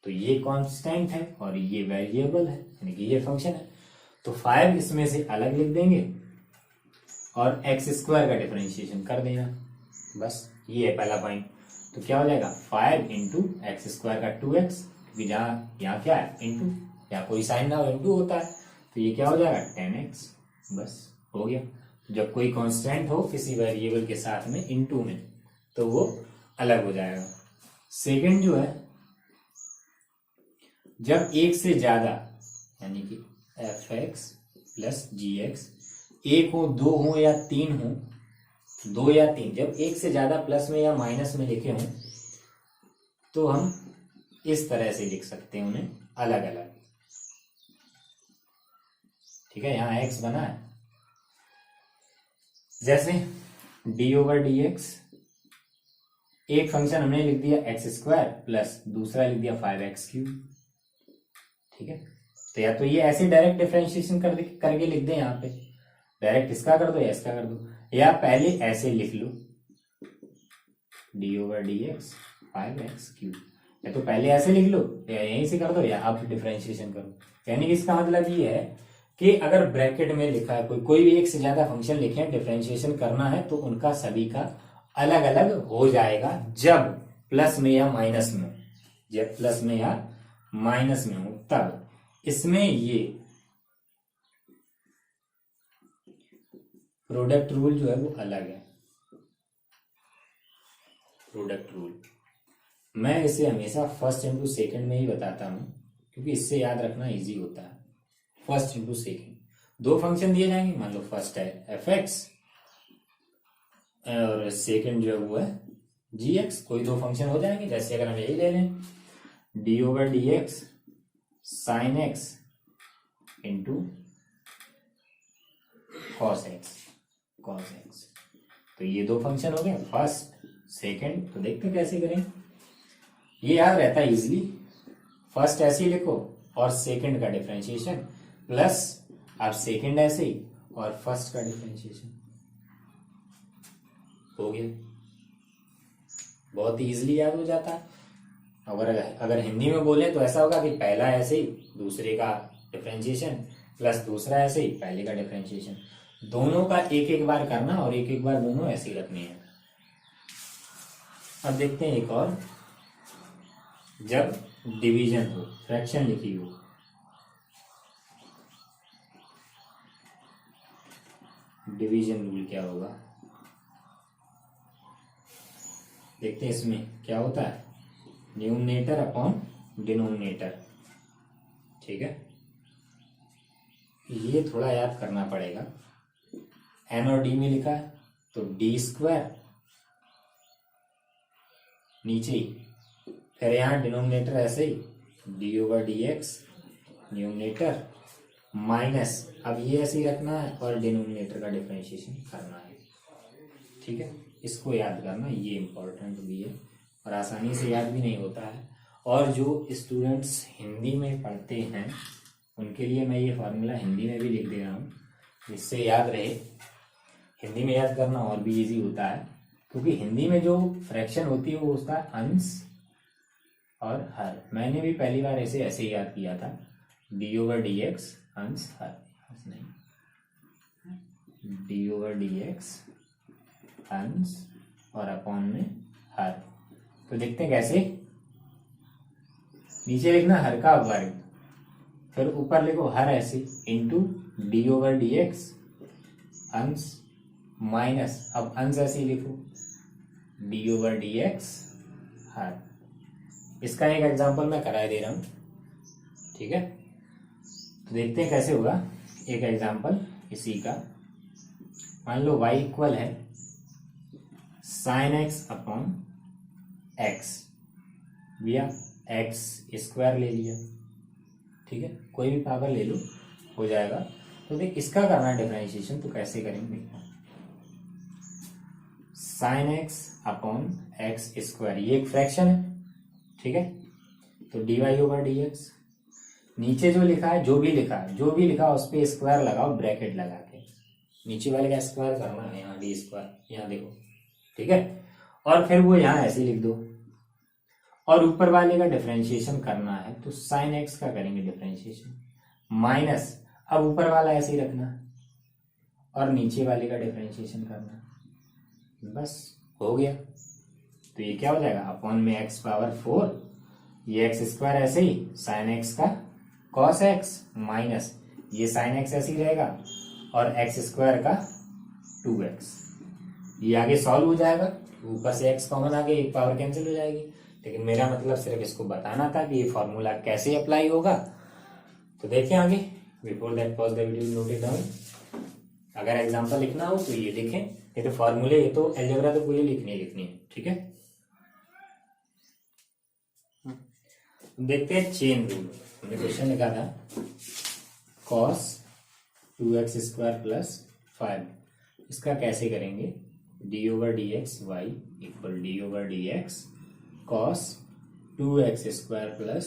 तो ये कांस्टेंट है और ये वेरिएबल है, यानी कि ये फंक्शन है। तो 5 इसमें से अलग लिख देंगे और x स्क्वायर का डिफरेंशिएशन कर देना, बस ये है पहला पॉइंट। तो क्या हो जाएगा? 5 इंटू एक्स स्क्वायर का 2x, क्योंकि जहाँ यहाँ क्या है? इंटू, यहाँ कोई साइन ना हो, इंटू होता है, तो ये क्या हो जाएगा? 10x, बस हो गया। जब कोई कांस्टेंट हो किसी वेरिएबल के साथ में इंटू में, तो वो अलग हो जाएगा। सेकंड जो है, जब एक से ज्यादा, यानी कि fx प्लस gx, एक हो, दो हो या तीन हो, 2 या 3, जब एक से ज्यादा प्लस में या माइनस में लिखे हों तो हम इस तरह से लिख सकते हैं उन्हें अलग अलग, ठीक है। यहां x बना है, जैसे d/dx, एक फंक्शन हमने लिख दिया x स्क्वायर प्लस दूसरा लिख दिया 5x3, ठीक है। तो या तो ये ऐसे डायरेक्ट डिफरेंशिएशन करके लिख दें, यहाँ पे डायरेक्ट इसका कर दो या इसका कर दो, या पहले ऐसे लिख लो d/dx 5x3, या तो पहले ऐसे लिख लो या यहीं से कर दो या आप डिफरेंशिएशन करो। यानी कि इसका मतलब ये है कि अगर ब्रैकेट में लिखा है कोई भी एक से ज्यादा फंक्शन लिखे, डिफरेंशिएशन करना है तो उनका सभी का अलग अलग हो जाएगा जब प्लस में या माइनस में हो, जब प्लस में या माइनस में हो तब। इसमें ये प्रोडक्ट रूल जो है वो अलग है। प्रोडक्ट रूल मैं इसे हमेशा फर्स्ट इंटू सेकेंड में ही बताता हूं, क्योंकि इससे याद रखना इजी होता है। फर्स्ट इंटू सेकेंड, दो फंक्शन दिए जाएंगे, मान लो फर्स्ट है fx और सेकेंड जो है वो है gx, कोई दो फंक्शन हो जाएंगे। जैसे अगर हम यही ले लें d/dx sin x into cos x, तो ये दो फंक्शन हो गए फर्स्ट सेकेंड। तो देखते हैं कैसे करें। ये याद रहता है इजिली, फर्स्ट ऐसे ही लिखो और सेकंड का डिफरेंशिएशन प्लस अब सेकंड ऐसे ही और फर्स्ट का डिफरेंशिएशन हो गया। बहुत ही इजिली याद हो जाता है। अगर हिंदी में बोले तो ऐसा होगा कि पहला ऐसे ही दूसरे का डिफरेंशिएशन प्लस दूसरा ऐसे ही पहले का डिफरेंशिएशन, दोनों का एक एक बार करना और एक एक बार दोनों ऐसे ही रखने हैं। अब देखते हैं एक और, जब डिवीजन हो, फ्रैक्शन लिखी हो, डिवीजन रूल क्या होगा देखते हैं। इसमें क्या होता है, न्यूमरेटर अपॉन डिनोमिनेटर, ठीक है। ये थोड़ा याद करना पड़ेगा। एन और डी में लिखा है तो डी स्क्वायर नीचे ही, फिर यहाँ डिनोमिनेटर ऐसे ही d over d x numerator minus, अब ये ऐसे ही रखना है और डिनोमिनेटर का डिफरेंशिएशन करना है, ठीक है। इसको याद करना, ये इम्पोर्टेंट भी है और आसानी से याद भी नहीं होता है। और जो स्टूडेंट्स हिंदी में पढ़ते हैं उनके लिए मैं ये फार्मूला हिंदी में भी लिख दे रहा हूँ, जिससे याद रहे। हिंदी में याद करना और भी इजी होता है, क्योंकि हिंदी में जो फ्रैक्शन होती है वो होता है अंश और हर। मैंने भी पहली बार ऐसे ही याद किया था, डी ओवर डी एक्स अंश हर, नहीं, डी ओवर डी एक्स अंश और अपॉन में हर। तो देखते हैं कैसे, नीचे लिखना हर का वर्ग, फिर ऊपर लिखो हर ऐसे into D over d x अंश माइनस, अब अंश ऐसे ही लिखो डी ओवर डी एक्स हर। इसका एक एग्जांपल मैं कराए दे रहा हूं, ठीक है। तो देखते हैं कैसे होगा। एक एग्जांपल इसी का, मान लो y इक्वल है साइन एक्स अपॉन एक्स, भैया एक्स स्क्वायर ले लिया, ठीक है, कोई भी पावर ले लो हो जाएगा। तो देख इसका करना डिफरेंशिएशन, तो कैसे करेंगे, sine x upon x square, ये एक फ्रैक्शन है, ठीक है। तो d y over d x, नीचे जो लिखा है, जो भी लिखा उस पर स्क्वायर लगाओ ब्रैकेट लगा के, नीचे वाले का स्क्वायर करना है, यहाँ डी स्क्वायर, यहाँ देखो, ठीक है। और फिर वो यहाँ ऐसे लिख दो और ऊपर वाले का डिफरेंशिएशन करना है, तो साइन एक्स का करेंगे डिफरेंशिएशन माइनस, अब ऊपर वाला ऐसे ही रखना और नीचे वाले का डिफरेंशिएशन करना, बस हो गया। तो ये क्या हो जाएगा, अपॉन में एक्स पावर 4, ये एक्स स्क्वायर ऐसे ही साइन एक्स का कॉस एक्स माइनस ये साइन एक्स ऐसे ही रहेगा और एक्स स्क्वायर का 2x, ये आगे सॉल्व हो जाएगा, ऊपर से x कॉमन आ गया, एक पावर कैंसिल हो जाएगी। लेकिन मेरा मतलब सिर्फ इसको बताना था कि ये फॉर्मूला कैसे अप्लाई होगा। तो देखिए आगे, before that pause the video, note it down. अगर एग्जांपल लिखना हो तो ये लिखें, ये तो फॉर्मूले, ये तो अलजेब्रा तो पूरी लिखनी है, ठीक है। देखते हैं चेन रूल। हमने क्वेश्चन लिखा था cos 2x स्क्वायर प्लस 5, इसका कैसे करेंगे, d over d x y equal d over d x cos 2x square plus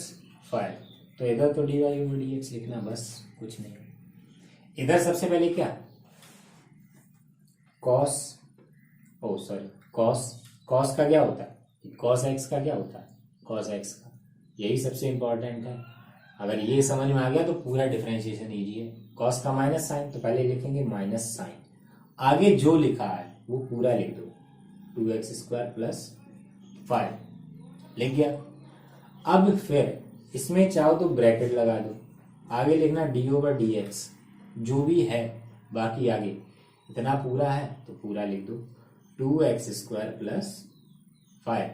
5। तो इधर तो d y over d x लिखना, बस कुछ नहीं। इधर सबसे पहले क्या, कॉस का क्या होता है, कॉस एक्स का क्या होता है, कॉस एक्स का, यही सबसे इंपॉर्टेंट है। अगर ये समझ में आ गया तो पूरा डिफरेंशिएशन इजी है। कॉस का माइनस साइन, तो पहले लिखेंगे माइनस साइन, आगे जो लिखा है वो पूरा लिख दो, 2x स्क्वायर प्लस 5 लिख गया। अब फिर इसमें चाहो तो ब्रैकेट लगा दो, आगे लिखना डी ओवर डी एक्स, जो भी है बाकी आगे इतना पूरा है तो पूरा लिख दो, 2x स्क्वायर प्लस 5।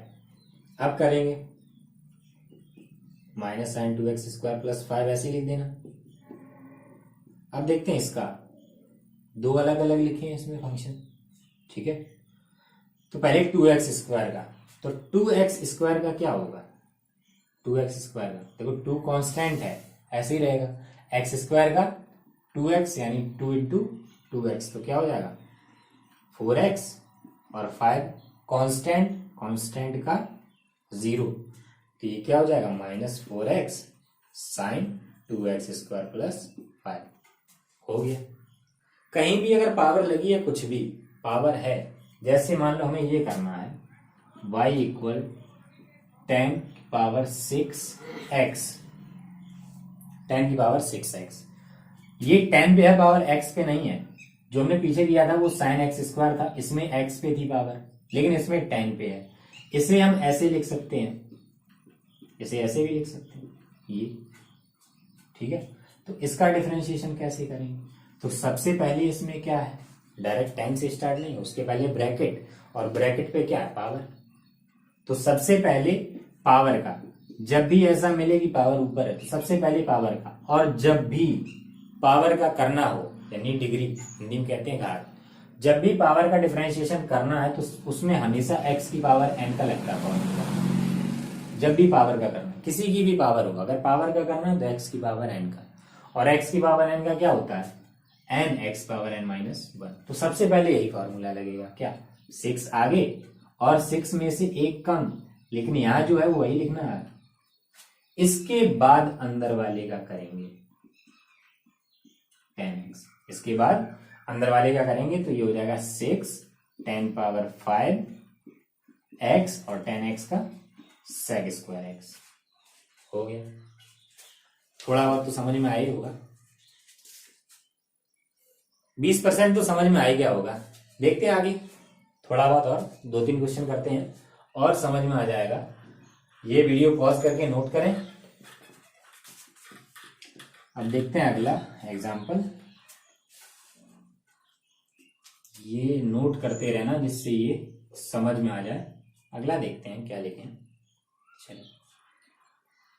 अब करेंगे minus sign 2x square plus 5 ऐसे लिख देना। अब देखते हैं इसका, दो अलग अलग लिखे हैं इसमें फंक्शन, ठीक है। तो पहले 2x स्क्वायर का, तो 2x स्क्वायर का क्या होगा, 2x स्क्वायर का देखो 2 कांस्टेंट है, ऐसे ही रहेगा, x स्क्वायर का 2x यानी 2 इंटू 2x, तो क्या हो जाएगा 4x और 5 कांस्टेंट का 0, तो ये क्या हो जाएगा -4x sign 2x square plus 5 हो गया। कहीं भी अगर पावर लगी है, कुछ भी पावर है, जैसे मान लो हमें ये करना है y इक्वल 10⁻6x, 10⁻6x, ये 10 पे है पावर, x पे नहीं है। जो हमने पीछे दिया था वो साइन एक्स स्क्वायर था, इसमें x पे थी पावर, लेकिन इसमें 10 पे है। इसे हम ऐसे लिख सकते हैं, इसे ऐसे भी लिख सकते हैं, ये ठीक है। तो इसका डिफरेंशिएशन कैसे करेंगे? तो सबसे पहले इसमें क्या है, डायरेक्ट 10 से स्टार्ट नहीं, उसके पहले ब्रैकेट, और ब्रैकेट पे क्या है पावर। तो सबसे पहले पावर का, जब भी ऐसा मिले कि पावर ऊपर है तो सबसे पहले पावर का, और जब भी पावर का करना हो, यानी डिग्री हिंदी में कहते हैं घात, जब भी पावर का डिफरेंशिएशन करना है तो उसमें हमेशा x की पावर n का लगता है फॉर्मूला। जब भी पावर का करना, किसी की भी पावर होगा, अगर पावर का करना है तो x की पावर n का, और x की पावर n का क्या होता है n x power n minus 1। तो सबसे पहले यही फॉर्मूला लगेगा, क्या 6 आगे और 6 में से 1 कम, लेकिन यहां जो है वो वही लिखना है। इसके बाद अंदर वाले का करेंगे 10x, इसके बाद अंदर वाले का करेंगे तो ये हो जाएगा 6 10⁵ x और 10x का sec स्क्वायर x हो गया। थोड़ा बहुत तो समझ में आ ही होगा, 20% तो समझ में आ ही गया होगा। देखते हैं आगे, थोड़ा बहुत और 2-3 क्वेश्चन करते हैं और समझ में आ जाएगा। ये वीडियो पॉज करके नोट करें। अब देखते हैं अगला एग्जाम्पल, ये नोट करते रहना जिससे ये समझ में आ जाए। अगला देखते हैं क्या लिखें, चलो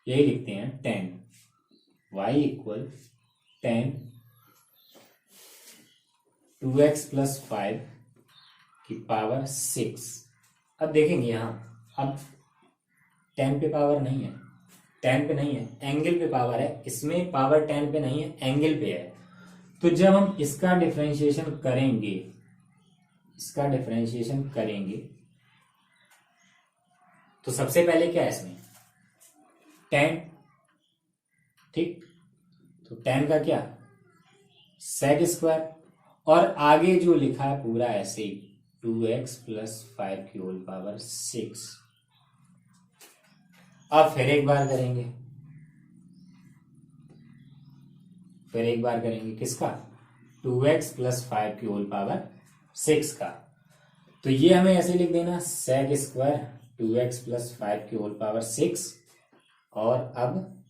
यही लिखते हैं 10 y इक्वल 10 2x प्लस 5 की पावर 6। अब देखेंगे यहाँ, अब 10 पे पावर नहीं है, 10 पे नहीं है, एंगल पे पावर है, इसमें पावर 10 पे नहीं है, एंगल पे है। तो जब हम इसका डिफरेंशिएशन करेंगे, इसका डिफरेंशिएशन करेंगे तो सबसे पहले क्या है इसमें 10, ठीक, तो 10 का क्या सेक स्क्वायर, और आगे जो लिखा है पूरा ऐसे ही 2x प्लस 5 की होल पावर 6। अब फिर एक बार करेंगे, फिर एक बार करेंगे किसका 2x प्लस 5 की होल पावर 6 का। तो ये हमें ऐसे लिख देना सेक स्क्वायर 2x प्लस 5 की होल पावर 6। और अब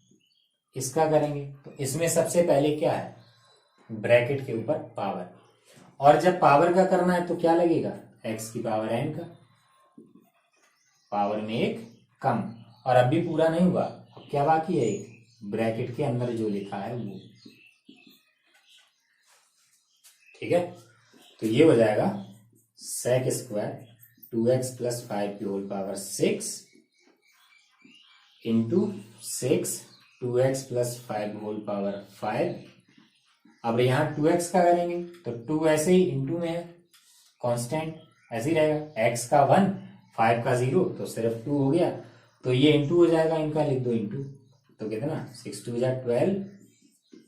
इसका करेंगे तो इसमें सबसे पहले क्या है ब्रैकेट के ऊपर पावर, और जब पावर का करना है तो क्या लगेगा x की पावर n का, पावर में एक कम, और अब भी पूरा नहीं हुआ, अब क्या बाकी है एक ब्रैकेट के अंदर जो लिखा है वो, ठीक है। तो ये हो जाएगा सेक स्क्वायर 2x प्लस 5 की whole power 6 into 6 2x plus 5 whole power 5। अब यहाँ 2x का करेंगे तो 2 ऐसे ही इंटू में है, कांस्टेंट ऐसे ही रहेगा, x का 1 5 का 0 तो सिर्फ 2 हो गया, तो ये इंटू हो जाएगा, इनका लिख दो इंटू, तो कितना 6 2 जा 12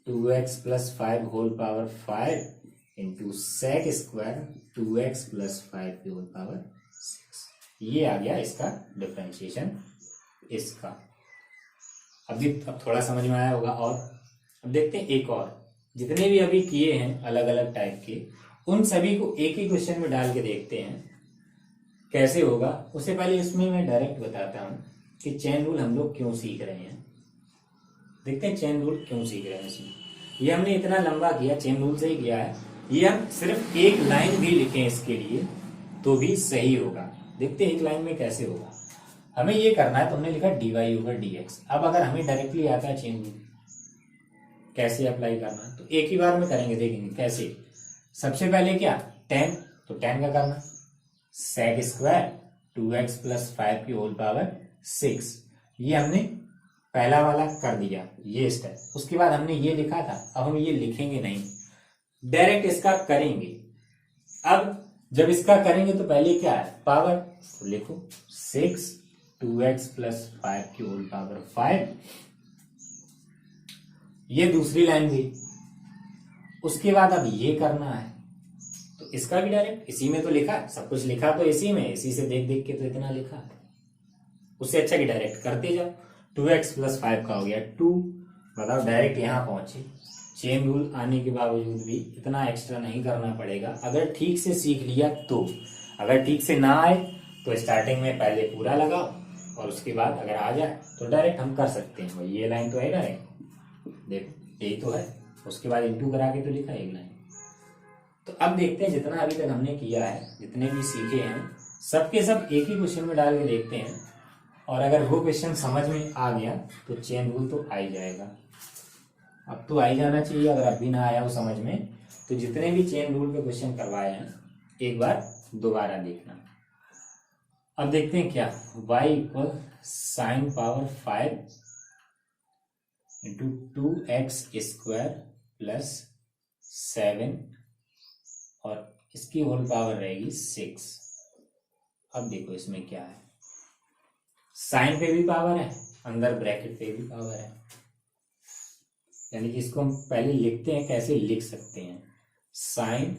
2x plus 5 whole power 5 into sec square 2x plus 5 की होल पावर 6। ये आ गया इसका डिफरेंशिएशन इसका। अब थोड़ा समझ में आया होगा। और अब देखते हैं एक और, जितने भी अभी किए हैं अलग अलग टाइप के, उन सभी को एक ही क्वेश्चन में डाल के देखते हैं कैसे होगा। उससे पहले इसमें मैं डायरेक्ट बताता हूं कि चेन रूल हम लोग क्यों सीख रहे हैं। देखते हैं चेन रूल क्यों सीख रहे हैं इसमें। ये हमने इतना लंबा किया, चेन रूल से ही किया है, ये हम सिर्फ एक लाइन भी लिखें इसके लिए तो भी सही होगा। देखते हैं एक लाइन में कैसे होगा। हमें ये करना है तो हमने लिखा dy ओवर dx। अब अगर हमें डायरेक्टली आता है चेन रूल कैसे अप्लाई करना है तो एक ही बार में करेंगे, देखेंगे कैसे। सबसे पहले क्या 10, तो 10 का करना सेक स्क्वायर 2x प्लस 5 की होल पावर 6, ये हमने पहला वाला कर दिया ये स्टेप। उसके बाद हमने ये लिखा था, अब हम ये लिखेंगे नहीं, डायरेक्ट इसका करेंगे। अब जब इसका करेंगे तो पहले क्या है पावर, तो लिखो 6 2x प्लस 5 की होल पावर 5। ये दूसरी लाइन भी। उसके बाद अब ये करना है, तो इसका भी डायरेक्ट इसी में तो लिखा है, सब कुछ लिखा तो इसी में, इसी से देख देख के तो इतना लिखा है। उससे अच्छा कि डायरेक्ट करते जाओ। 2x प्लस 5 का हो गया 2। बताओ डायरेक्ट यहां पहुंचे। चेन रूल आने के बावजूद भी इतना एक्स्ट्रा नहीं करना पड़ेगा अगर ठीक से सीख लिया तो। अगर ठीक से ना आए तो स्टार्टिंग में पहले पूरा लगाओ और उसके बाद अगर आ जाए तो डायरेक्ट हम कर सकते हैं। भाई ये लाइन तो है डायरेक्ट, देखो यही तो है। उसके बाद इंटू करा के तो लिखा एक लाइन। तो अब देखते हैं जितना अभी तक हमने किया है, जितने भी सीखे हैं, सबके सब एक ही क्वेश्चन में डाल के देखते हैं। और अगर वो क्वेश्चन समझ में आ गया तो चेन रूल तो आ ही जाएगा। अब तो आ ही जाना चाहिए। अगर अब भी ना आया हो समझ में तो जितने भी चेन रूल पे क्वेश्चन करवाए हैं एक बार दोबारा देखना। अब देखते हैं क्या, y equal sine power 5 into 2x square plus 7 और इसकी होल पावर रहेगी 6। अब देखो इसमें क्या है, साइन पे भी पावर है, अंदर ब्रैकेट पे भी पावर है। यानी कि इसको हम पहले लिखते हैं, कैसे लिख सकते हैं। साइन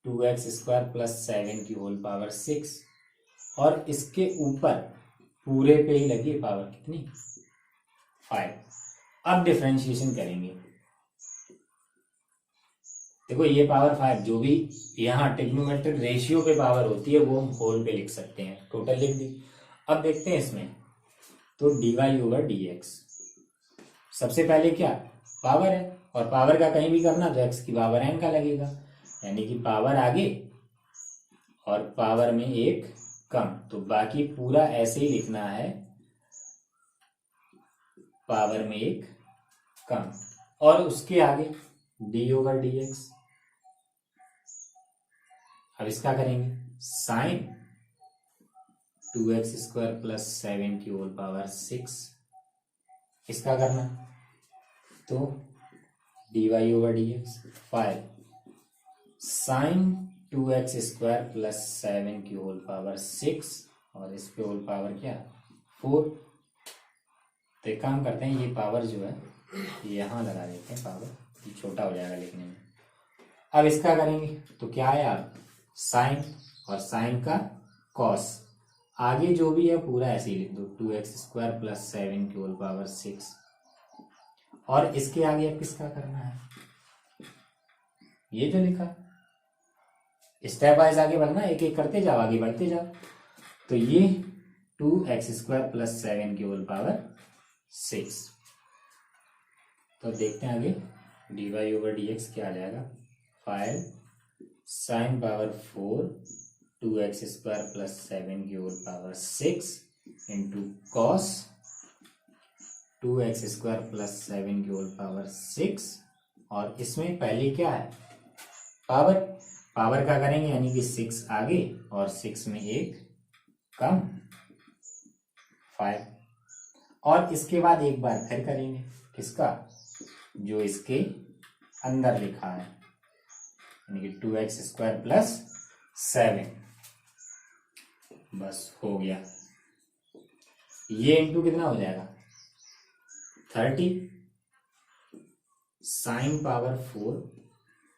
2x स्क्वायर प्लस 7 की होल पावर 6 और इसके ऊपर पूरे पे ही लगी पावर कितनी, 5। अब डिफरेंशिएशन करेंगे। देखो ये पावर 5 जो भी यहाँ ट्रिग्नोमेट्रिक रेशियो पे पावर होती है वो हम होल पे लिख सकते हैं, टोटल लिख दी। अब देखते हैं इसमें तो dy ओवर dx। सबसे पहले क्या, पावर है, और पावर का कहीं भी करना तो x की पावर n का लगेगा, यानी कि पावर आगे और पावर में एक कम। तो बाकी पूरा ऐसे ही लिखना है, पावर में एक कम और उसके आगे d ओवर dx। अब इसका करेंगे साइन 2x स्क्वायर प्लस 7 की होल पावर 6। इसका करना तो dy over dx 5 sine 2x square plus 7 की होल पावर 6 और इस पे होल पावर क्या 4। तो एक काम करते हैं, ये पावर जो है यहाँ लगा देते हैं, पावर ये छोटा हो जाएगा लिखने में। अब इसका करेंगे तो क्या है, आप साइन और साइन का कॉस, आगे जो भी है पूरा ऐसे ही लिख दो 2x स्क्वायर प्लस 7 की होल पावर 6 और इसके आगे अब किसका करना है, ये जो लिखा। स्टेप वाइज आगे बढ़ना, एक एक करते जाओ, आगे बढ़ते जाओ। तो ये 2x स्क्वायर प्लस 7 की होल पावर 6। तो देखते हैं आगे dy ओवर dx क्या आ जाएगा, 5 sign power 4 2x square plus 7 की whole power 6 into cos 2x square plus 7 की होल पावर 6 और इसमें पहले क्या है, पावर। पावर का करेंगे यानी कि 6 आगे और 6 में एक कम 5 और इसके बाद एक बार फिर करेंगे किसका, जो इसके अंदर लिखा है, यानी कि 2x स्क्वायर प्लस 7। बस हो गया। ये इंटू कितना हो जाएगा 30 sine power 4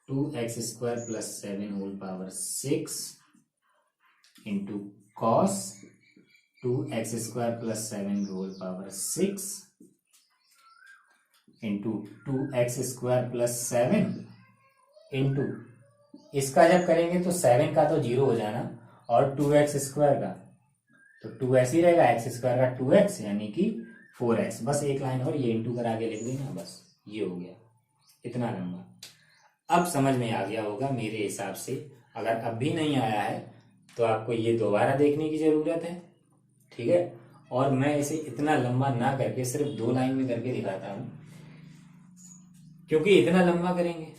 2x square plus 7 whole power 6 into cos 2x square plus 7 whole power 6 into 2x square plus 7 into इसका जब करेंगे तो 7 का तो 0 हो जाना और 2x स्क्वायर का तो 2x ही रहेगा, x स्क्वायर का 2x यानी कि 4x। बस एक लाइन और ये इंटू करा के लिख देना, बस ये हो गया इतना लंबा। अब समझ में आ गया होगा मेरे हिसाब से। अगर अब भी नहीं आया है तो आपको ये दोबारा देखने की जरूरत है, ठीक है। और मैं इसे इतना लंबा ना करके सिर्फ 2 लाइन में करके दिखाता हूं, क्योंकि इतना लंबा करेंगे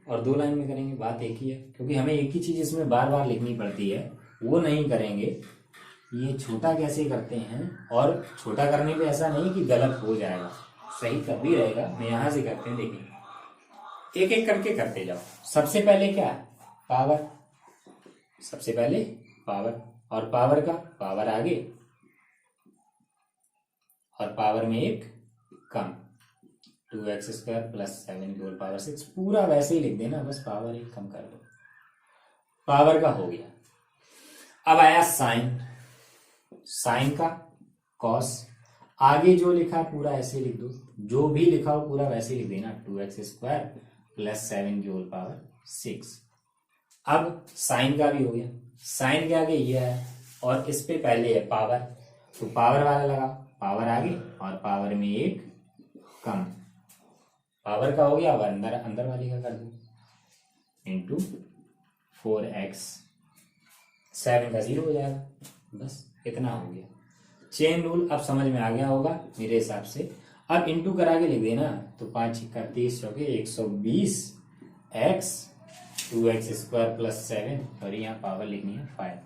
और 2 लाइन में करेंगे बात एक ही है, क्योंकि हमें एक ही चीज इसमें बार बार लिखनी पड़ती है, वो नहीं करेंगे। ये छोटा कैसे करते हैं, और छोटा करने पे ऐसा नहीं कि गलत हो जाएगा, सही तब भी रहेगा। मैं यहां से करते हैं, देखिए एक एक करके करते जाओ। सबसे पहले क्या है, पावर, सबसे पहले पावर और पावर का पावर आगे और पावर में एक कम, 2x² प्लस 7 की होल पावर 6, पूरा वैसे ही लिख देना, बस पावर एक कम कर दो, पावर का हो गया। अब आया साइन, साइन का कॉस, आगे जो लिखा है पूरा ऐसे लिख दो, जो भी लिखा हो पूरा वैसे लिख देना, 2x² प्लस 7 की होल पावर 6। अब साइन का भी हो गया, साइन के आगे ये है और इस पे पहले है पावर, तो पावर वाला लगा, पावर आगे और पावर में एक कम, पावर का हो गया। अब अंदर अंदर वाले का कर दो, इंटू 4x, 7 का 0 हो जाएगा, बस इतना हो गया। चेन रूल अब समझ में आ गया होगा मेरे हिसाब से। अब इंटू करा के लिख देना, तो 5 × 30 चौके 120 x 2x² प्लस 7, और यहाँ पावर लिखनी है 5,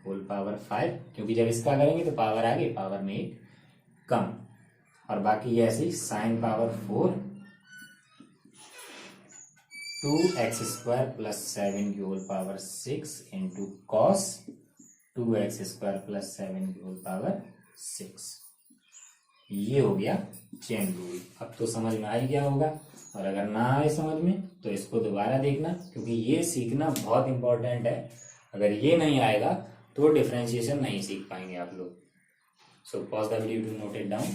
होल पावर 5, क्योंकि जब इसका करेंगे तो पावर आगे पावर में एक कम, और बाकी ऐसे ही साइन पावर 4 2x² प्लस 7 की whole power 6 into cos 2x² plus 7 की होल पावर 6। ये हो गया चेन रूल। अब तो समझ में आ ही गया होगा, और अगर ना आए समझ में तो इसको दोबारा देखना, क्योंकि ये सीखना बहुत इंपॉर्टेंट है। अगर ये नहीं आएगा तो डिफरेंशिएशन नहीं सीख पाएंगे आप लोग। So pause the video to note it down.